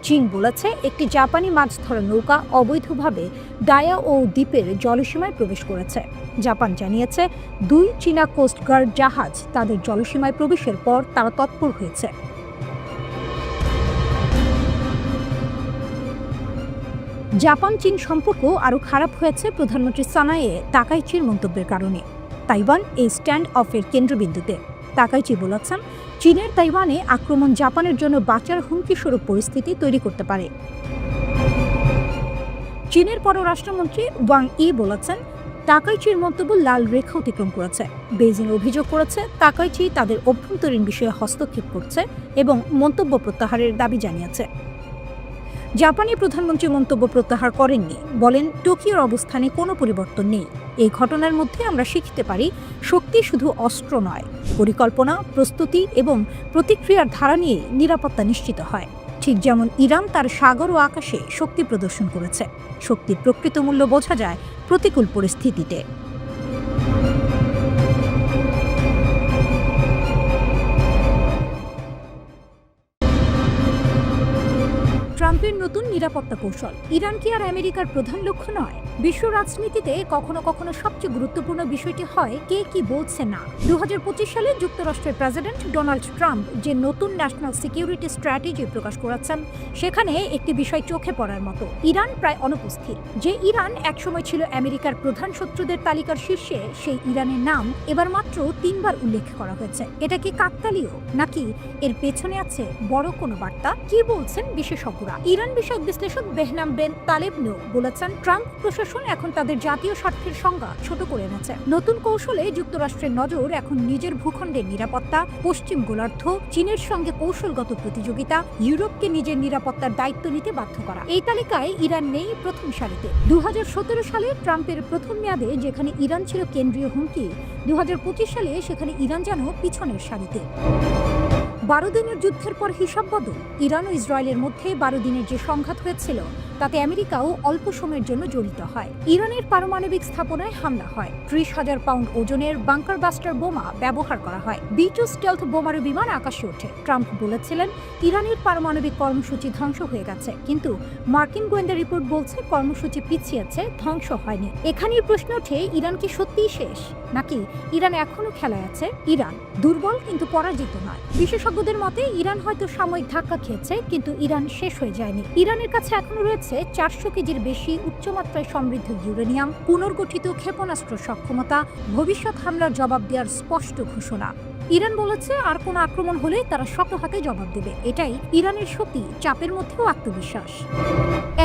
চীন বলেছে, একটি জাপানি মাছ ধরা নৌকা অবৈধভাবে ডায়াও দ্বীপের জলসীমায় প্রবেশ করেছে। জাপান জানিয়েছে, 2 চীনা কোস্টগার্ড জাহাজ তাদের জলসীমায় প্রবেশের পর তারা তৎপর হয়েছে। জাপান চীন সম্পর্ক আরও খারাপ হয়েছে প্রধানমন্ত্রী সানায়ে তাকাইচির মন্তব্যের কারণে। তাইওয়ান এই স্ট্যান্ড অফের কেন্দ্রবিন্দুতে। তাকাইচি বলেছেন, চীনের তাইওয়ানে আক্রমণ জাপানের জন্য বাঁচার হুমকিস্বরূপ পরিস্থিতি তৈরি করতে পারে। চীনের পররাষ্ট্রমন্ত্রী ওয়াং ই বলেছেন, তাকাইচির মন্তব্য লাল রেখা অতিক্রম করেছে। বেজিং অভিযোগ করেছে, তাকাইচি তাদের অভ্যন্তরীণ বিষয়ে হস্তক্ষেপ করছে এবং মন্তব্য প্রত্যাহারের দাবি জানিয়েছে। জাপানি প্রধানমন্ত্রী মন্তব্য প্রত্যাহার করেননি, বলেন, টোকিওর অবস্থানে কোনো পরিবর্তন নেই। এই ঘটনার মধ্যে আমরা শিখতে পারি, শক্তি শুধু অস্ত্র নয়, পরিকল্পনা, প্রস্তুতি এবং প্রতিক্রিয়ার ধারা নিয়ে নিরাপত্তা নিশ্চিত হয়। ঠিক যেমন ইরান তার সাগর ও আকাশে শক্তি প্রদর্শন করেছে। শক্তির প্রকৃত মূল্য বোঝা যায় প্রতিকূল পরিস্থিতিতে। ট্রাম্পের নতুন নিরাপত্তা কৌশল। ইরান কি আর আমেরিকার প্রধান লক্ষ্য নয়? বিশ্ব রাজনীতিতে কখনো কখনো সবচেয়ে গুরুত্বপূর্ণ বিষয়টি হয় কে কি বলছে না। 2025 সালে যুক্তরাষ্ট্রের প্রেসিডেন্ট ডোনাল্ড ট্রাম্প যে নতুন ন্যাশনাল সিকিউরিটি স্ট্র্যাটেজি প্রকাশ করেছেন, সেখানে একটি বিষয় চোখে পড়ার মতো। ইরান প্রায় অনুপস্থিত। যে ইরান একসময় ছিল আমেরিকার প্রধান শত্রুদের তালিকার শীর্ষে, সেই ইরানের নাম এবার মাত্র 3 বার উল্লেখ করা হয়েছে। এটা কি কাকতালীয়, নাকি এর পেছনে আছে বড় কোনো বার্তা? কি বলছেন বিশেষজ্ঞরা? ইরান বিষয়ক বিশ্লেষক বেহনাম বেন তালেবনু বলেছেন, ট্রাম্প প্রশাসন এখন তাদের জাতীয় স্বার্থের সংজ্ঞা ছোট করে এনেছে। নতুন কৌশলে যুক্তরাষ্ট্রের নজর এখন নিজের ভূখণ্ডের নিরাপত্তা, পশ্চিম গোলার্ধ, চীনের সঙ্গে কৌশলগত প্রতিযোগিতা, ইউরোপকে নিজের নিরাপত্তার দায়িত্ব নিতে বাধ্য করা। এই তালিকায় ইরান নেই প্রথম সারিতে। 2017 সালে ট্রাম্পের প্রথম মেয়াদে যেখানে ইরান ছিল কেন্দ্রীয় হুমকি, 2025 সালে সেখানে ইরান যেন পিছনের সারিতে। 12 দিনের যুদ্ধের পর হিসাব বদল। ইরান ও ইসরায়েলের মধ্যে 12 দিনের যে সংঘাত হয়েছিল, তাতে আমেরিকাও অল্প সময়ের জন্য জড়িত হয়। ইরানের পারমাণবিক স্থাপনায় হামলা হয়। 30,000 পাউন্ড ওজনের বাংকার বাস্টার বোমা ব্যবহার করা হয়। B-2 স্টেলথ বোমারু বিমান আকাশে ওঠে। ট্রাম্প বলেছিলেন, ইরানের পারমাণবিক কর্মসূচি ধ্বংস হয়ে গেছে, কিন্তু মার্কিন গোয়েন্দা রিপোর্ট বলছে কর্মসূচি পিছিয়েছে, ধ্বংস হয়নি। এখানেই প্রশ্ন ওঠে, ইরান কি সত্যিই শেষ, নাকি ইরান এখনো খেলায় আছে? ইরান দুর্বল কিন্তু পরাজিত নয়। বিশেষজ্ঞদের মতে ইরান হয়তো সাময়িক ধাক্কা খেয়েছে, কিন্তু ইরান শেষ হয়ে যায়নি। ইরানের কাছে এখনো রয়েছে 400 কেজির বেশি উচ্চমাত্রায় সমৃদ্ধ ইউরেনিয়াম, পুনর্গঠিত ক্ষেপণাস্ত্র সক্ষমতা, ভবিষ্যৎ হামলার জবাব দেওয়ার স্পষ্ট ঘোষণা। ইরান বলেছে আর কোনো আক্রমণ হলে তারা শক্ত হাতে জবাব দেবে। এটাই ইরানের শক্তি, চাপের মধ্যেও আত্মবিশ্বাস।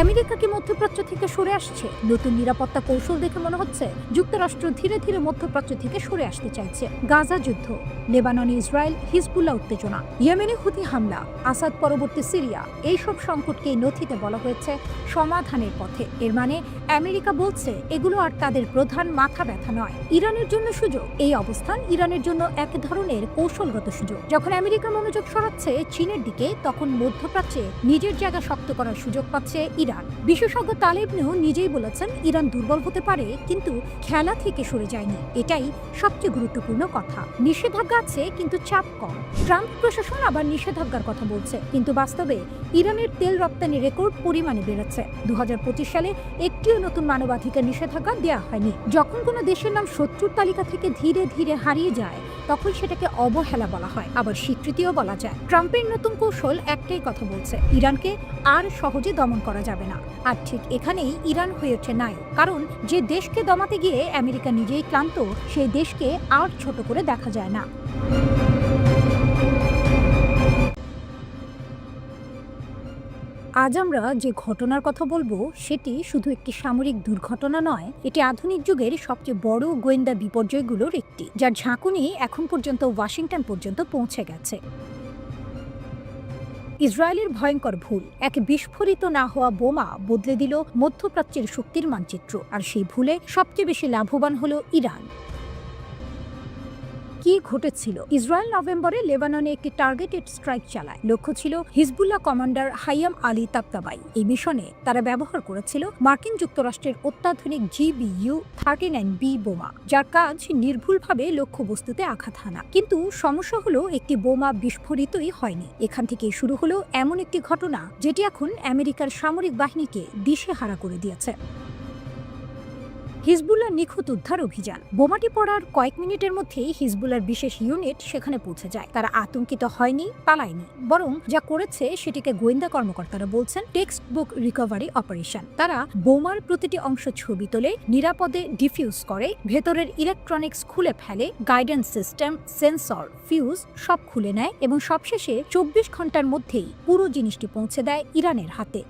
আমেরিকা কি মধ্যপ্রাচ্য থেকে সরে আসছে? নতুন নিরাপত্তা কৌশল দেখে মনে হচ্ছে যুক্তরাষ্ট্র ধীরে ধীরে মধ্যপ্রাচ্য থেকে সরে আসতে চাইছে। গাজা যুদ্ধ, লেবাননে ইসরায়েল হিজবুল্লাহ উত্তেজনা, ইয়েমেনে হুথি হামলা, আসাদ পরবর্তী সিরিয়া, এইসব সংকটকে এই নথিতে বলা হয়েছে সমাধানের পথে। এর মানে আমেরিকা বলছে এগুলো আর তাদের প্রধান মাথা ব্যথা নয়, ইরানের জন্য সুযোগ। এই অবস্থান ইরানের জন্য এক ধরনের কৌশলগত সুযোগ। যখন আমেরিকা মনোযোগ সরাচ্ছে চীনের দিকে, তখন মধ্যপ্রাচ্যে নিজের জায়গা শক্ত করার সুযোগ পাচ্ছে ইরান। বিশেষজ্ঞ তালেবনিও নিজেই বলেছেন ইরান দুর্বল হতে পারে, কিন্তু খেলা থেকে সরে যায়নি। এটাই সবচেয়ে গুরুত্বপূর্ণ কথা। নিষেধাজ্ঞা আছে কিন্তু চাপ কম। ট্রাম্প প্রশাসন আবার নিষেধাজ্ঞার কথা বলছে, কিন্তু বাস্তবে ইরানের তেল রপ্তানি রেকর্ড পরিমাণে বেড়েছে। 2025 সালে একটিও নতুন মানবাধিকার নিষেধাজ্ঞা দেওয়া হয়নি। যখন কোনো দেশের নাম শত্রুর তালিকা থেকে ধীরে ধীরে হারিয়ে যায়, তখন সেটাকে অবহেলা বলা হয়, আবার স্বীকৃতিও বলা যায়। ট্রাম্পের নতুন কৌশল একটাই কথা বলছে, ইরানকে আর সহজে দমন করা যাবে না। আর ঠিক এখানেই ইরান হয়ে ওঠে নায়ক, কারণ যে দেশকে দমাতে গিয়ে আমেরিকা নিজেই ক্লান্ত, সেই দেশকে আর ছোট করে দেখা যায় না। আজ আমরা যে ঘটনার কথা বলবো সেটি শুধু একটি সামরিক দুর্ঘটনা নয়, এটি আধুনিক যুগের সবচেয়ে বড় গোয়েন্দা বিপর্যয়গুলোর একটি, যার ঝাঁকুনি এখন পর্যন্ত ওয়াশিংটন পর্যন্ত পৌঁছে গেছে। ইসরায়েলের ভয়ঙ্কর ভুল, এক বিস্ফোরিত না হওয়া বোমা বদলে দিল মধ্যপ্রাচ্যের শক্তির মানচিত্র, আর সেই ভুলে সবচেয়ে বেশি লাভবান হলো ইরান। কি ঘটেছিল? ইসরায়েল নভেম্বরে লেবাননে একটি টার্গেটেড স্ট্রাইক চালায়। লক্ষ্য ছিল হিজবুল্লাহ কমান্ডার হাইয়াম আলী তাবতাবাই। এই মিশনে তারা ব্যবহার করেছিল মার্কিন যুক্তরাষ্ট্রের অত্যাধুনিক GBU-39B বোমা, যার কাজ নির্ভুলভাবে লক্ষ্যবস্তুতে আঘাত হানা। কিন্তু সমস্যা হলো একটি বোমা বিস্ফোরিতই হয়নি। এখান থেকেই শুরু হলো এমন একটি ঘটনা যেটি এখন আমেরিকার সামরিক বাহিনীকে দিশেহারা করে দিয়েছে। হিজবুল্লাহ নিখুঁত উদ্ধার অভিযান। বোমাটি পড়ার কয়েক মিনিটের মধ্যেই হিজবুল্লাহর বিশেষ ইউনিট সেখানে পৌঁছে যায়। তারা আতঙ্কিত হয়নি, পালায়নি, বরং যা করেছে সেটিকে গোয়েন্দা কর্মকর্তারা বলছেন টেক্সট বুক রিকভারি অপারেশন। তারা বোমার প্রতিটি অংশ ছবি তোলে, নিরাপদে ডিফিউজ করে, ভেতরের ইলেকট্রনিক্স খুলে ফেলে, গাইডেন্স সিস্টেম, সেন্সর, ফিউজ সব খুলে নেয় এবং সবশেষে 24 ঘন্টার মধ্যেই পুরো জিনিসটি পৌঁছে দেয় ইরানের হাতে।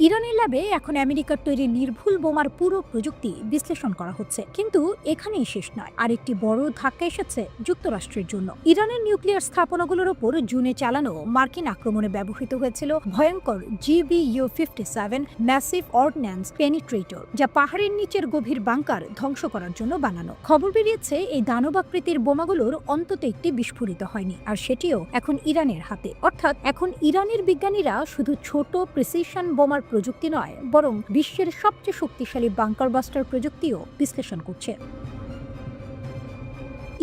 ইরানের ল্যাবে এখন আমেরিকার তৈরি নির্ভুল বোমার পুরো প্রযুক্তি বিশ্লেষণ করা হচ্ছে। কিন্তু এখানেই শেষ নয়, আরেকটি বড় ধাক্কা এসেছে যুক্তরাষ্ট্রের জন্য। ইরানের নিউক্লিয়ার স্থাপনাগুলোর ওপর জুনে চালানো মার্কিন আক্রমণে ব্যবহৃত হয়েছিল ভয়ঙ্কর GBU-57 ম্যাসিভ অর্ডিন্যান্স পেনিট্রেটর, যা পাহাড়ের নিচের গভীর বাংকার ধ্বংস করার জন্য বানানো। খবর বেরিয়েছে এই দানবাকৃতির বোমাগুলোর অন্তত একটি বিস্ফোরিত হয়নি, আর সেটিও এখন ইরানের হাতে। অর্থাৎ এখন ইরানের বিজ্ঞানীরা শুধু ছোট প্রিসিশন বোমার প্রযুক্তি নয়, বরং বিশ্বের সবচেয়ে শক্তিশালী বাংকার বাস্টার প্রযুক্তিও বিশ্লেষণ করছে।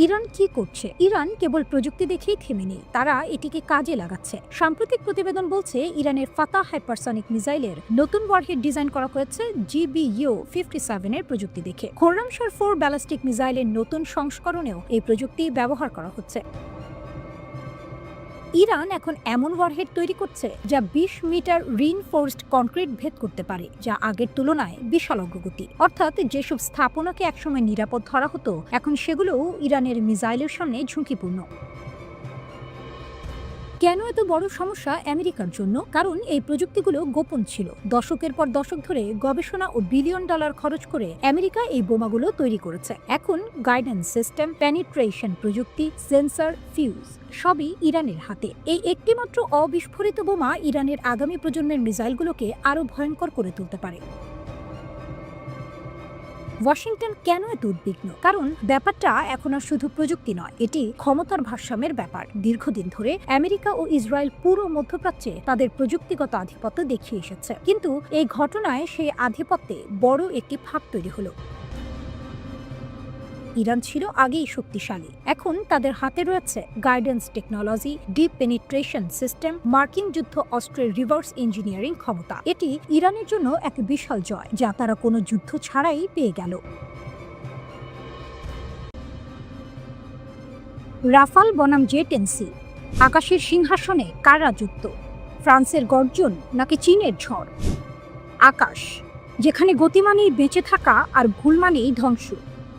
ইরান কি করছে? ইরান কেবল প্রযুক্তি দেখেই থেমে নেই, তারা এটিকে কাজে লাগাচ্ছে। সাম্প্রতিক প্রতিবেদন বলছে ইরানের ফাতাহ হাইপারসনিক মিসাইলের নতুন ওয়ারহেড ডিজাইন করা হয়েছে GBU-57 এর প্রযুক্তি দেখে। খোররামশার 4 ব্যালিস্টিক মিসাইলের নতুন সংস্করণেও এই প্রযুক্তি ব্যবহার করা হচ্ছে। ইরান এখন এমন ওয়ারহেড তৈরি করছে যা 20 মিটার রিইনফোর্সড কনক্রিট ভেদ করতে পারে, যা আগের তুলনায় বিশাল অগ্রগতি। অর্থাৎ যেসব স্থাপনাকে একসময় নিরাপদ ধরা হতো, এখন সেগুলোও ইরানের মিসাইলের সামনে ঝুঁকিপূর্ণ। কেন এত বড় সমস্যা আমেরিকার জন্য? কারণ এই প্রযুক্তিগুলো গোপন ছিল। দশকের পর দশক ধরে গবেষণা ও বিলিয়ন ডলার খরচ করে আমেরিকা এই বোমাগুলো তৈরি করেছে। এখন গাইডেন্স সিস্টেম, পেনিট্রেশন প্রযুক্তি, সেন্সর, ফিউজ সবই ইরানের হাতে। এই একটিমাত্র অবিস্ফোরিত বোমা ইরানের আগামী প্রজন্মের মিসাইলগুলোকে আরো ভয়ঙ্কর করে তুলতে পারে। ওয়াশিংটন কেন এত উদ্বিগ্ন? কারণ ব্যাপারটা এখন আর শুধু প্রযুক্তি নয়, এটি ক্ষমতার ভারসাম্যের ব্যাপার। দীর্ঘদিন ধরে আমেরিকা ও ইসরায়েল পুরো মধ্যপ্রাচ্যে তাদের প্রযুক্তিগত আধিপত্য দেখিয়ে এসেছে, কিন্তু এই ঘটনায় সেই আধিপত্যে বড় একটি ফাঁক তৈরি হলো। ইরান ছিল আগেই শক্তিশালী, এখন তাদের হাতে রয়েছে guidance technology, deep penetration system, মার্কিন যুদ্ধ অস্ত্রের রিভার্স ইঞ্জিনিয়ারিং ক্ষমতা। এটি ইরানের জন্য এক বিশাল জয়, যা তারা কোনো যুদ্ধ ছাড়াই পেয়ে গেল। রাফাল বনাম জেট-NC, আকাশের সিংহাসনে কার রাজত্ব? ফ্রান্সের গর্জন নাকি চীনের ঝড়? আকাশ, যেখানে গতি মানেই বেঁচে থাকা আর ভুল মানেই ধ্বংস।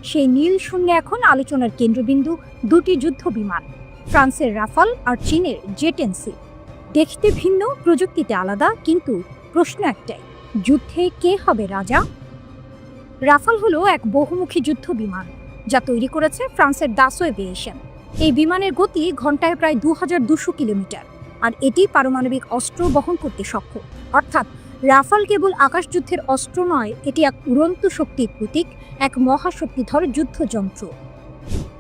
সেই নীল শূন্যে এখন আলোচনার কেন্দ্রবিন্দু দুটি যুদ্ধ বিমান, ফ্রান্সের রাফাল আর চীনের জে-10সি। দেখতে ভিন্ন, প্রযুক্তিতে আলাদা, কিন্তু প্রশ্ন একটাই, যুদ্ধে কে হবে রাজা? রাফাল হলো এক বহুমুখী যুদ্ধ বিমান যা তৈরি করেছে ফ্রান্সের দাসো এভিয়েশন। এই বিমানের গতি ঘন্টায় প্রায় 2200 কিলোমিটার, আর এটি পারমাণবিক অস্ত্র বহন করতে সক্ষম। অর্থাৎ রাফাল কেবল আকাশযুদ্ধের অস্ত্র নয়, এটি এক উড়ন্ত শক্তির প্রতীক, এক মহাশক্তিধর যুদ্ধযন্ত্র।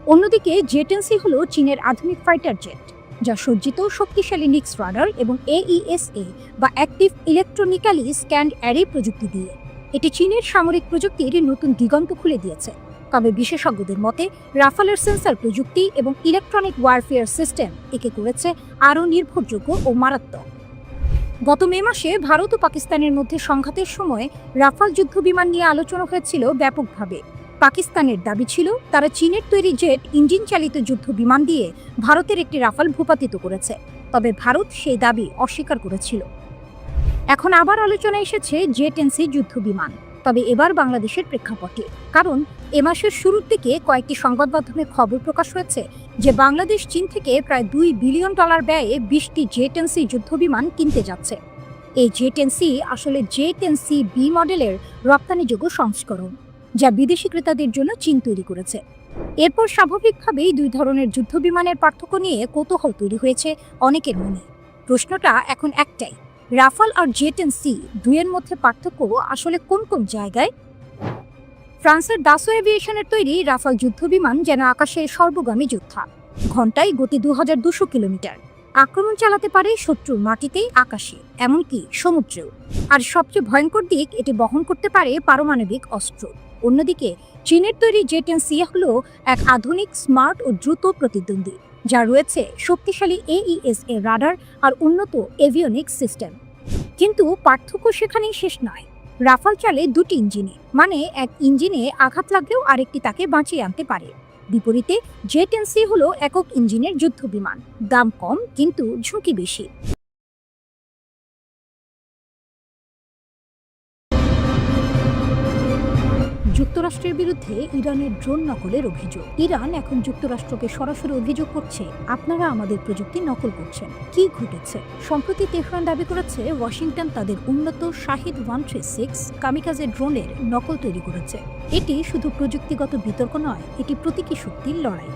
অন্যদিকে জে-10সি হলো চীনের আধুনিক ফাইটার জেট, যা সজ্জিত শক্তিশালী নিক্স রাডার এবং AESA বা অ্যাক্টিভ ইলেকট্রনিক্যালি স্ক্যান্ড অ্যারে প্রযুক্তি দিয়ে। এটি চীনের সামরিক প্রযুক্তির নতুন দিগন্ত খুলে দিয়েছে। তবে বিশেষজ্ঞদের মতে রাফালের সেন্সর প্রযুক্তি এবং ইলেকট্রনিক ওয়ারফেয়ার সিস্টেম একে করেছে আরও নির্ভরযোগ্য ও মারাত্মক। গত মে মাসে ভারত ও পাকিস্তানের মধ্যে সংঘাতের সময় রাফাল যুদ্ধ বিমান নিয়ে আলোচনা হয়েছিল ব্যাপকভাবে। পাকিস্তানের দাবি ছিল তারা চীনের তৈরি জেট ইঞ্জিন চালিত যুদ্ধ বিমান দিয়ে ভারতের একটি রাফাল ভূপাতিত করেছে, তবে ভারত সেই দাবি অস্বীকার করেছিল। এখন আবার আলোচনা এসেছে জে-10সি যুদ্ধ বিমান, তবে এবার বাংলাদেশের প্রেক্ষাপটে। কারণ এ মাসের শুরুর দিকে কয়েকটি সংবাদ মাধ্যমে খবর প্রকাশ হয়েছে যে বাংলাদেশ চীন থেকে প্রায় $2 বিলিয়ন ব্যয়ে 20টি জে-10সি যুদ্ধ বিমান কিনতে যাচ্ছে। এই জে-10সি আসলে জে-10সি-B মডেলের রপ্তানিযোগ্য সংস্করণ, যা বিদেশি ক্রেতাদের জন্য চীন তৈরি করেছে। এরপর স্বাভাবিকভাবেই দুই ধরনের যুদ্ধ বিমানের পার্থক্য নিয়ে কৌতূহল তৈরি হয়েছে অনেকের মনে। প্রশ্নটা এখন একটাই, রাফাল আর জে-10সি দুইয়ের মধ্যে পার্থক্য আসলে কোন কোন জায়গায়? ফ্রান্সের দাসো এভিয়েশনের তৈরি রাফাল যুদ্ধ বিমান যেন আকাশের সর্বগামী যোদ্ধা। ঘন্টায় গতি 2200 কিলোমিটার, আক্রমণ চালাতে পারে শত্রুর মাটিতে, আকাশে, এমনকি সমুদ্রেও। আর সবচেয়ে ভয়ঙ্কর দিক, এটি বহন করতে পারে পারমাণবিক অস্ত্র। অন্যদিকে চীনের তৈরি জে-10সি হলো এক আধুনিক, স্মার্ট ও দ্রুত প্রতিদ্বন্দ্বী, যা রয়েছে শক্তিশালী AESA রাডার আর উন্নত এভিওনিক্স সিস্টেম। কিন্তু পার্থক্য সেখানেই শেষ নয়। রাফাল চলে দুটি ইঞ্জিনে, মানে এক ইঞ্জিনে আঘাত লাগলেও আরেকটি তাকে বাঁচিয়ে আনতে পারে। বিপরীতে জে-10সি হলো একক ইঞ্জিনের যুদ্ধ বিমান, দাম কম কিন্তু ঝুঁকি বেশি। যুক্তরাষ্ট্রের বিরুদ্ধে ইরানের ড্রোন নকলের অভিযোগ। ইরান এখন যুক্তরাষ্ট্রকে সরাসরি অভিযোগ করছে, আপনারা আমাদের প্রযুক্তি নকল করছেন। কি ঘটেছে? সম্প্রতি তেহরান দাবি করেছে ওয়াশিংটন তাদের উন্নত শাহিদ 136 কামিকাজে ড্রোনের নকল তৈরি করেছে। এটি শুধু প্রযুক্তিগত বিতর্ক নয়, এটি প্রতীকী শক্তির লড়াই।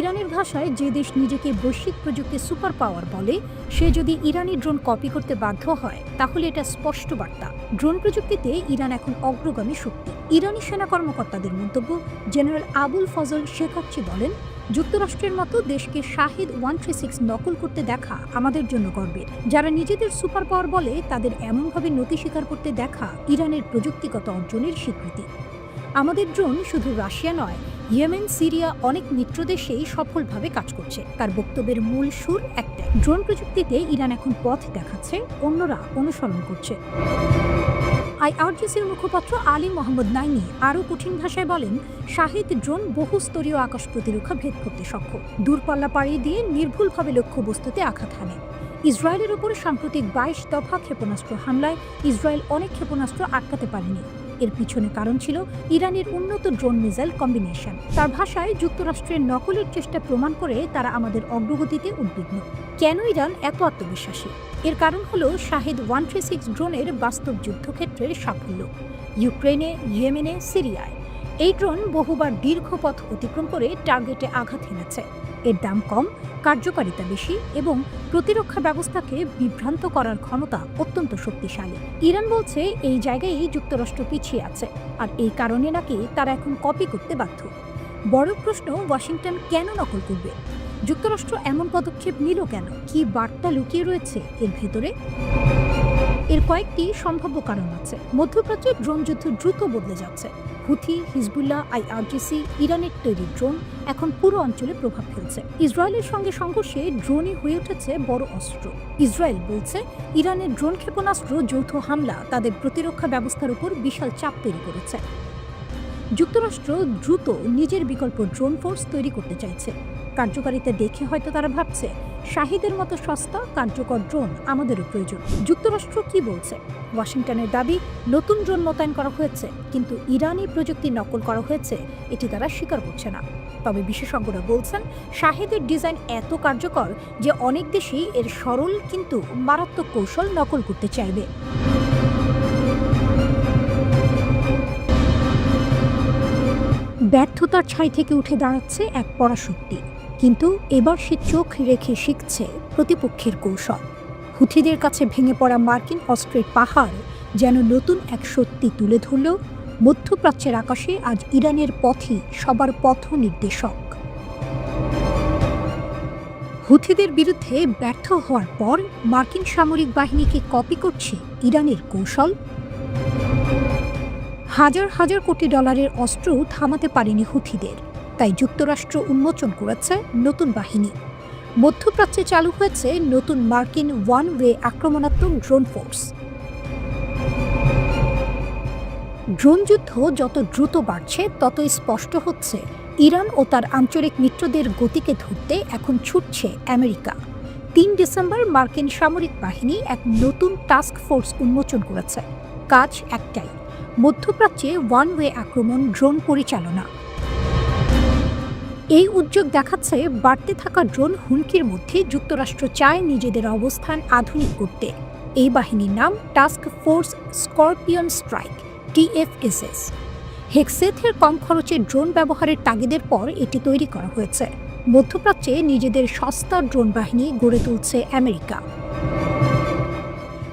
ইরানের ভাষায়, যে দেশ নিজেকে বৈশ্বিক প্রযুক্তি সুপার পাওয়ার বলে, সে যদি ইরানি ড্রোন কপি করতে বাধ্য হয় তাহলে এটা স্পষ্ট বার্তা। ড্রোন প্রযুক্তিতে ইরান এখন অগ্রগামী শক্তি। ইরানি সেনা কর্মকর্তাদের মন্তব্য, জেনারেল আবুল ফজল শেখাচ্ছি বলেন, যুক্তরাষ্ট্রের মতো দেশকে শাহিদ 136 নকল করতে দেখা আমাদের জন্য গর্বের। যারা নিজেদের সুপার পাওয়ার বলে তাদের এমনভাবে নতি স্বীকার করতে দেখা ইরানের প্রযুক্তিগত অর্জনের স্বীকৃতি। আমাদের ড্রোন শুধু রাশিয়া নয়, ইয়েমেন, সিরিয়া, অনেক মিত্র দেশেই সফলভাবে কাজ করছে। তার বক্তব্যের মূল সুর একটাই, ড্রোন প্রযুক্তিতে ইরান এখন পথ দেখাচ্ছে, অন্যরা অনুসরণ করছে। IRGCর মুখপাত্র আলী মোহাম্মদ নাইমি আরও কঠিন ভাষায় বলেন, শাহিদ ড্রোন বহুস্তরীয় আকাশ প্রতিরক্ষা ভেদ করতে সক্ষম, দূরপাল্লা পাড়িয়ে দিয়ে নির্ভুলভাবে লক্ষ্যবস্তুতে আঘাত হানে। ইসরায়েলের ওপর সাম্প্রতিক 22 দফা ক্ষেপণাস্ত্র হামলায় ইসরায়েল অনেক ক্ষেপণাস্ত্র আটকাতে পারেনি। এর পিছনে কারণ ছিল ইরানের উন্নত ড্রোন মিসাইল কম্বিনেশন। তার ভাষায়, যুক্তরাষ্ট্রের নকলের চেষ্টা প্রমাণ করে তারা আমাদের অগ্রগতিতে উদ্বিগ্ন। কেন ইরান এত আত্মবিশ্বাসী? এর কারণ হলো শাহিদ 136 ড্রোনের বাস্তব যুদ্ধক্ষেত্রের সাফল্য। ইউক্রেনে, ইয়েমেনে, সিরিয়ায় এই ড্রোন বহুবার দীর্ঘ পথ অতিক্রম করে টার্গেটে আঘাত হেনেছে। এর দাম কম, কার্যকারিতা বেশি এবং প্রতিরক্ষা ব্যবস্থাকে বিভ্রান্ত করার ক্ষমতা অত্যন্ত শক্তিশালী। ইরান বলছে এই জায়গায় যুক্তরাষ্ট্র পিছিয়ে আছে, আর এই কারণে নাকি তারা এখন কপি করতে বাধ্য। বড় প্রশ্ন, ওয়াশিংটন কেন নকল করবে? যুক্তরাষ্ট্র এমন পদক্ষেপ নিল কেন? কি বার্তা লুকিয়ে রয়েছে এর ভেতরে? এর কয়েকটি সম্ভাব্য কারণ আছে। মধ্যপ্রাচ্যে ড্রোন যুদ্ধ দ্রুত বদলে যাচ্ছে। হুথি, হিজবুল্লাহ, IRGC, ইরানের তৈরি ড্রোন এখন পুরো অঞ্চলে প্রভাব ফেলছে। ইসরায়েলের সঙ্গে সংঘর্ষে ড্রোনই হয়ে উঠেছে বড় অস্ত্র। ইসরায়েল বলছে ইরানের ড্রোন ক্ষেপণাস্ত্র যৌথ হামলা তাদের প্রতিরক্ষা ব্যবস্থার উপর বিশাল চাপ তৈরি করেছে। যুক্তরাষ্ট্র দ্রুত নিজের বিকল্প ড্রোন ফোর্স তৈরি করতে চাইছে। কার্যকারিতা দেখে হয়তো তারা ভাবছে শাহিদের মতো সস্তা কার্যকর ড্রোন আমাদেরও প্রয়োজন। যুক্তরাষ্ট্র কি বলছে? ওয়াশিংটনের দাবি নতুন ড্রোন মোতায়েন করা হয়েছে, কিন্তু ইরানি প্রযুক্তি নকল করা হয়েছে এটি তারা স্বীকার করছে না। তবে বিশেষজ্ঞরা বলছেন শাহিদের ডিজাইন এত কার্যকর যে অনেক দেশই এর সরল কিন্তু মারাত্মক কৌশল নকল করতে চাইবে। ব্যর্থতার ছাই থেকে উঠে দাঁড়াচ্ছে এক পরাশক্তি, কিন্তু এবার সে চোখ রেখে শিখছে প্রতিপক্ষের কৌশল। হুথিদের কাছে ভেঙে পড়া মার্কিন অস্ত্রের পাহাড় যেন নতুন এক সত্যি তুলে ধরল। মধ্যপ্রাচ্যের আকাশে আজ ইরানের পথই সবার পথ নির্দেশক। হুথিদের বিরুদ্ধে ব্যর্থ হওয়ার পর মার্কিন সামরিক বাহিনীকে কপি করছে ইরানের কৌশল। হাজার হাজার কোটি ডলারের অস্ত্র থামাতে পারেনি হুথিদের, তাই যুক্তরাষ্ট্র উন্মোচন করেছে নতুন বাহিনী। মধ্যপ্রাচ্যে চালু হয়েছে নতুন মার্কিন ওয়ান ওয়ে আক্রমণাত্মক ড্রোন ফোর্স। ড্রোন যুদ্ধ যত দ্রুত বাড়ছে ততই স্পষ্ট হচ্ছে ইরান ও তার আঞ্চলিক মিত্রদের গতিকে ধরতে এখন ছুটছে আমেরিকা। ৩ ডিসেম্বর মার্কিন সামরিক বাহিনী এক নতুন টাস্ক ফোর্স উন্মোচন করেছে। কাজ একটাই, মধ্যপ্রাচ্যে ওয়ান ওয়ে আক্রমণ ড্রোন পরিচালনা। এই উদ্যোগ দেখাচ্ছে বাড়তে থাকা ড্রোন হুমকির মধ্যে যুক্তরাষ্ট্র চায় নিজেদের অবস্থান আধুনিক করতে। এই বাহিনীর নাম task force scorpion strike, TFSS। হেক্সেথের কম খরচে ড্রোন ব্যবহারের তাগিদের পর এটি তৈরি করা হয়েছে। মধ্যপ্রাচ্যে নিজেদের সস্তা ড্রোন বাহিনী গড়ে তুলছে আমেরিকা।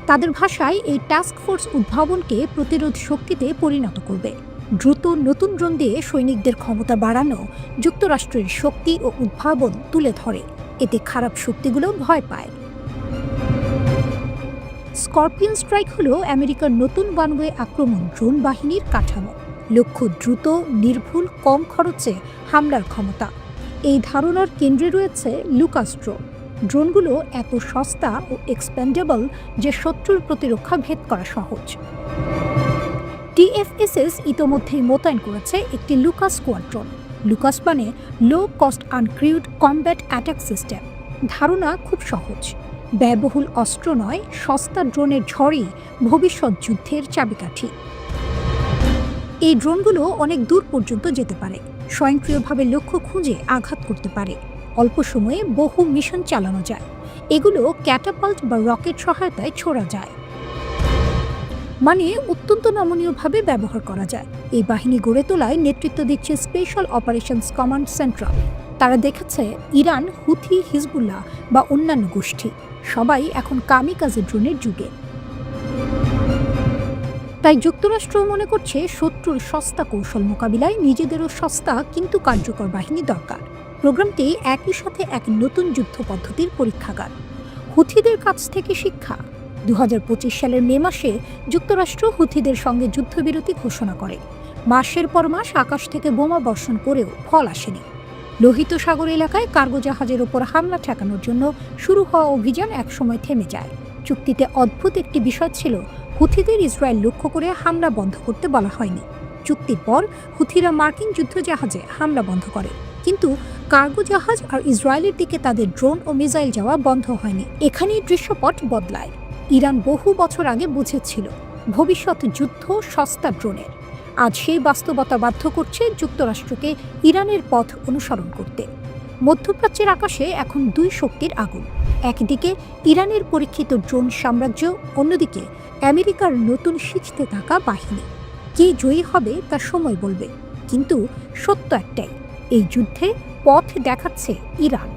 তাদের ভাষায় এই টাস্ক ফোর্স উদ্ভাবনকে প্রতিরোধ শক্তিতে পরিণত করবে। দ্রুত নতুন ড্রোন দিয়ে সৈনিকদের ক্ষমতা বাড়ানো যুক্তরাষ্ট্রের শক্তি ও উদ্ভাবন তুলে ধরে, এতে খারাপ শক্তিগুলো ভয় পায়। স্করপিয়ন স্ট্রাইক হলো আমেরিকার নতুন ওয়ান ওয়ে আক্রমণ ড্রোন বাহিনীর কাঠামো। লক্ষ্য দ্রুত, নির্ভুল, কম খরচে হামলার ক্ষমতা। এই ধারণার কেন্দ্রে রয়েছে লুকাস্ট্রো। ড্রোনগুলো এত সস্তা ও এক্সপেন্ডেবল যে শত্রুর প্রতিরক্ষা ভেদ করা সহজ। TFSS ইতোমধ্যেই মোতায়েন করেছে একটি লুকাস স্কোয়াড্রন। লুকাস মানে low cost uncrewed combat attack system. ধারণা খুব সহজ, ব্যয়বহুল অস্ত্র নয়, সস্তা ড্রোনের ঝড়ই ভবিষ্যৎ যুদ্ধের চাবিকাঠি। এই ড্রোনগুলো অনেক দূর পর্যন্ত যেতে পারে, স্বয়ংক্রিয়ভাবে লক্ষ্য খুঁজে আঘাত করতে পারে, অল্প সময়ে বহু মিশন চালানো যায়। এগুলো ক্যাটাপাল্ট বা রকেট সহায়তায় ছোড়া যায়, মানে অত্যন্ত নমনীয়ভাবে ব্যবহার করা যায়। এই বাহিনী গড়ে তোলায় নেতৃত্ব দিচ্ছে স্পেশাল অপারেশনস কমান্ড সেন্ট্রাল। তারা দেখেছে ইরান, হুথি, হিজবুল্লাহ বা অন্যান্য গোষ্ঠী সবাই এখন কামিকাজে ড্রোনের যুগে। তাই যুক্তরাষ্ট্র মনে করছে শত্রুর সস্তা কৌশল মোকাবিলায় নিজেদেরও সস্তা কিন্তু কার্যকর বাহিনী দরকার। প্রোগ্রামটি একই সাথে এক নতুন যুদ্ধ পদ্ধতির পরীক্ষাগার। হুথিদের কাছ থেকে শিক্ষা। 2025 সালের মে মাসে যুক্তরাষ্ট্র হুথিদের সঙ্গে যুদ্ধবিরতি ঘোষণা করে। মাসের পর মাস আকাশ থেকে বোমা বর্ষণ করেও ফল আসেনি। লোহিত সাগর এলাকায় কার্গো জাহাজের ওপর হামলা ঠেকানোর জন্য শুরু হওয়া অভিযান একসময় থেমে যায়। চুক্তিতে অদ্ভুত একটি বিষয় ছিল, হুথিদের ইসরায়েল লক্ষ্য করে হামলা বন্ধ করতে বলা হয়নি। চুক্তির পর হুথিরা মার্কিন যুদ্ধজাহাজে হামলা বন্ধ করে, কিন্তু কার্গো জাহাজ আর ইসরায়েলের দিকে তাদের ড্রোন ও মিসাইল যাওয়া বন্ধ হয়নি। এখানেই দৃশ্যপট বদলায়। ইরান বহু বছর আগে বুঝেছিল ভবিষ্যৎ যুদ্ধ সস্তা ড্রোনের। আজ সেই বাস্তবতা বাধ্য করছে যুক্তরাষ্ট্রকে ইরানের পথ অনুসরণ করতে। মধ্যপ্রাচ্যের আকাশে এখন দুই শক্তির আগুন, একদিকে ইরানের পরীক্ষিত ড্রোন সাম্রাজ্য, অন্যদিকে আমেরিকার নতুন শিখতে থাকা বাহিনী। কে জয়ী হবে তা সময় বলবে, কিন্তু সত্য একটাই, এই যুদ্ধে পথ দেখাচ্ছে ইরান।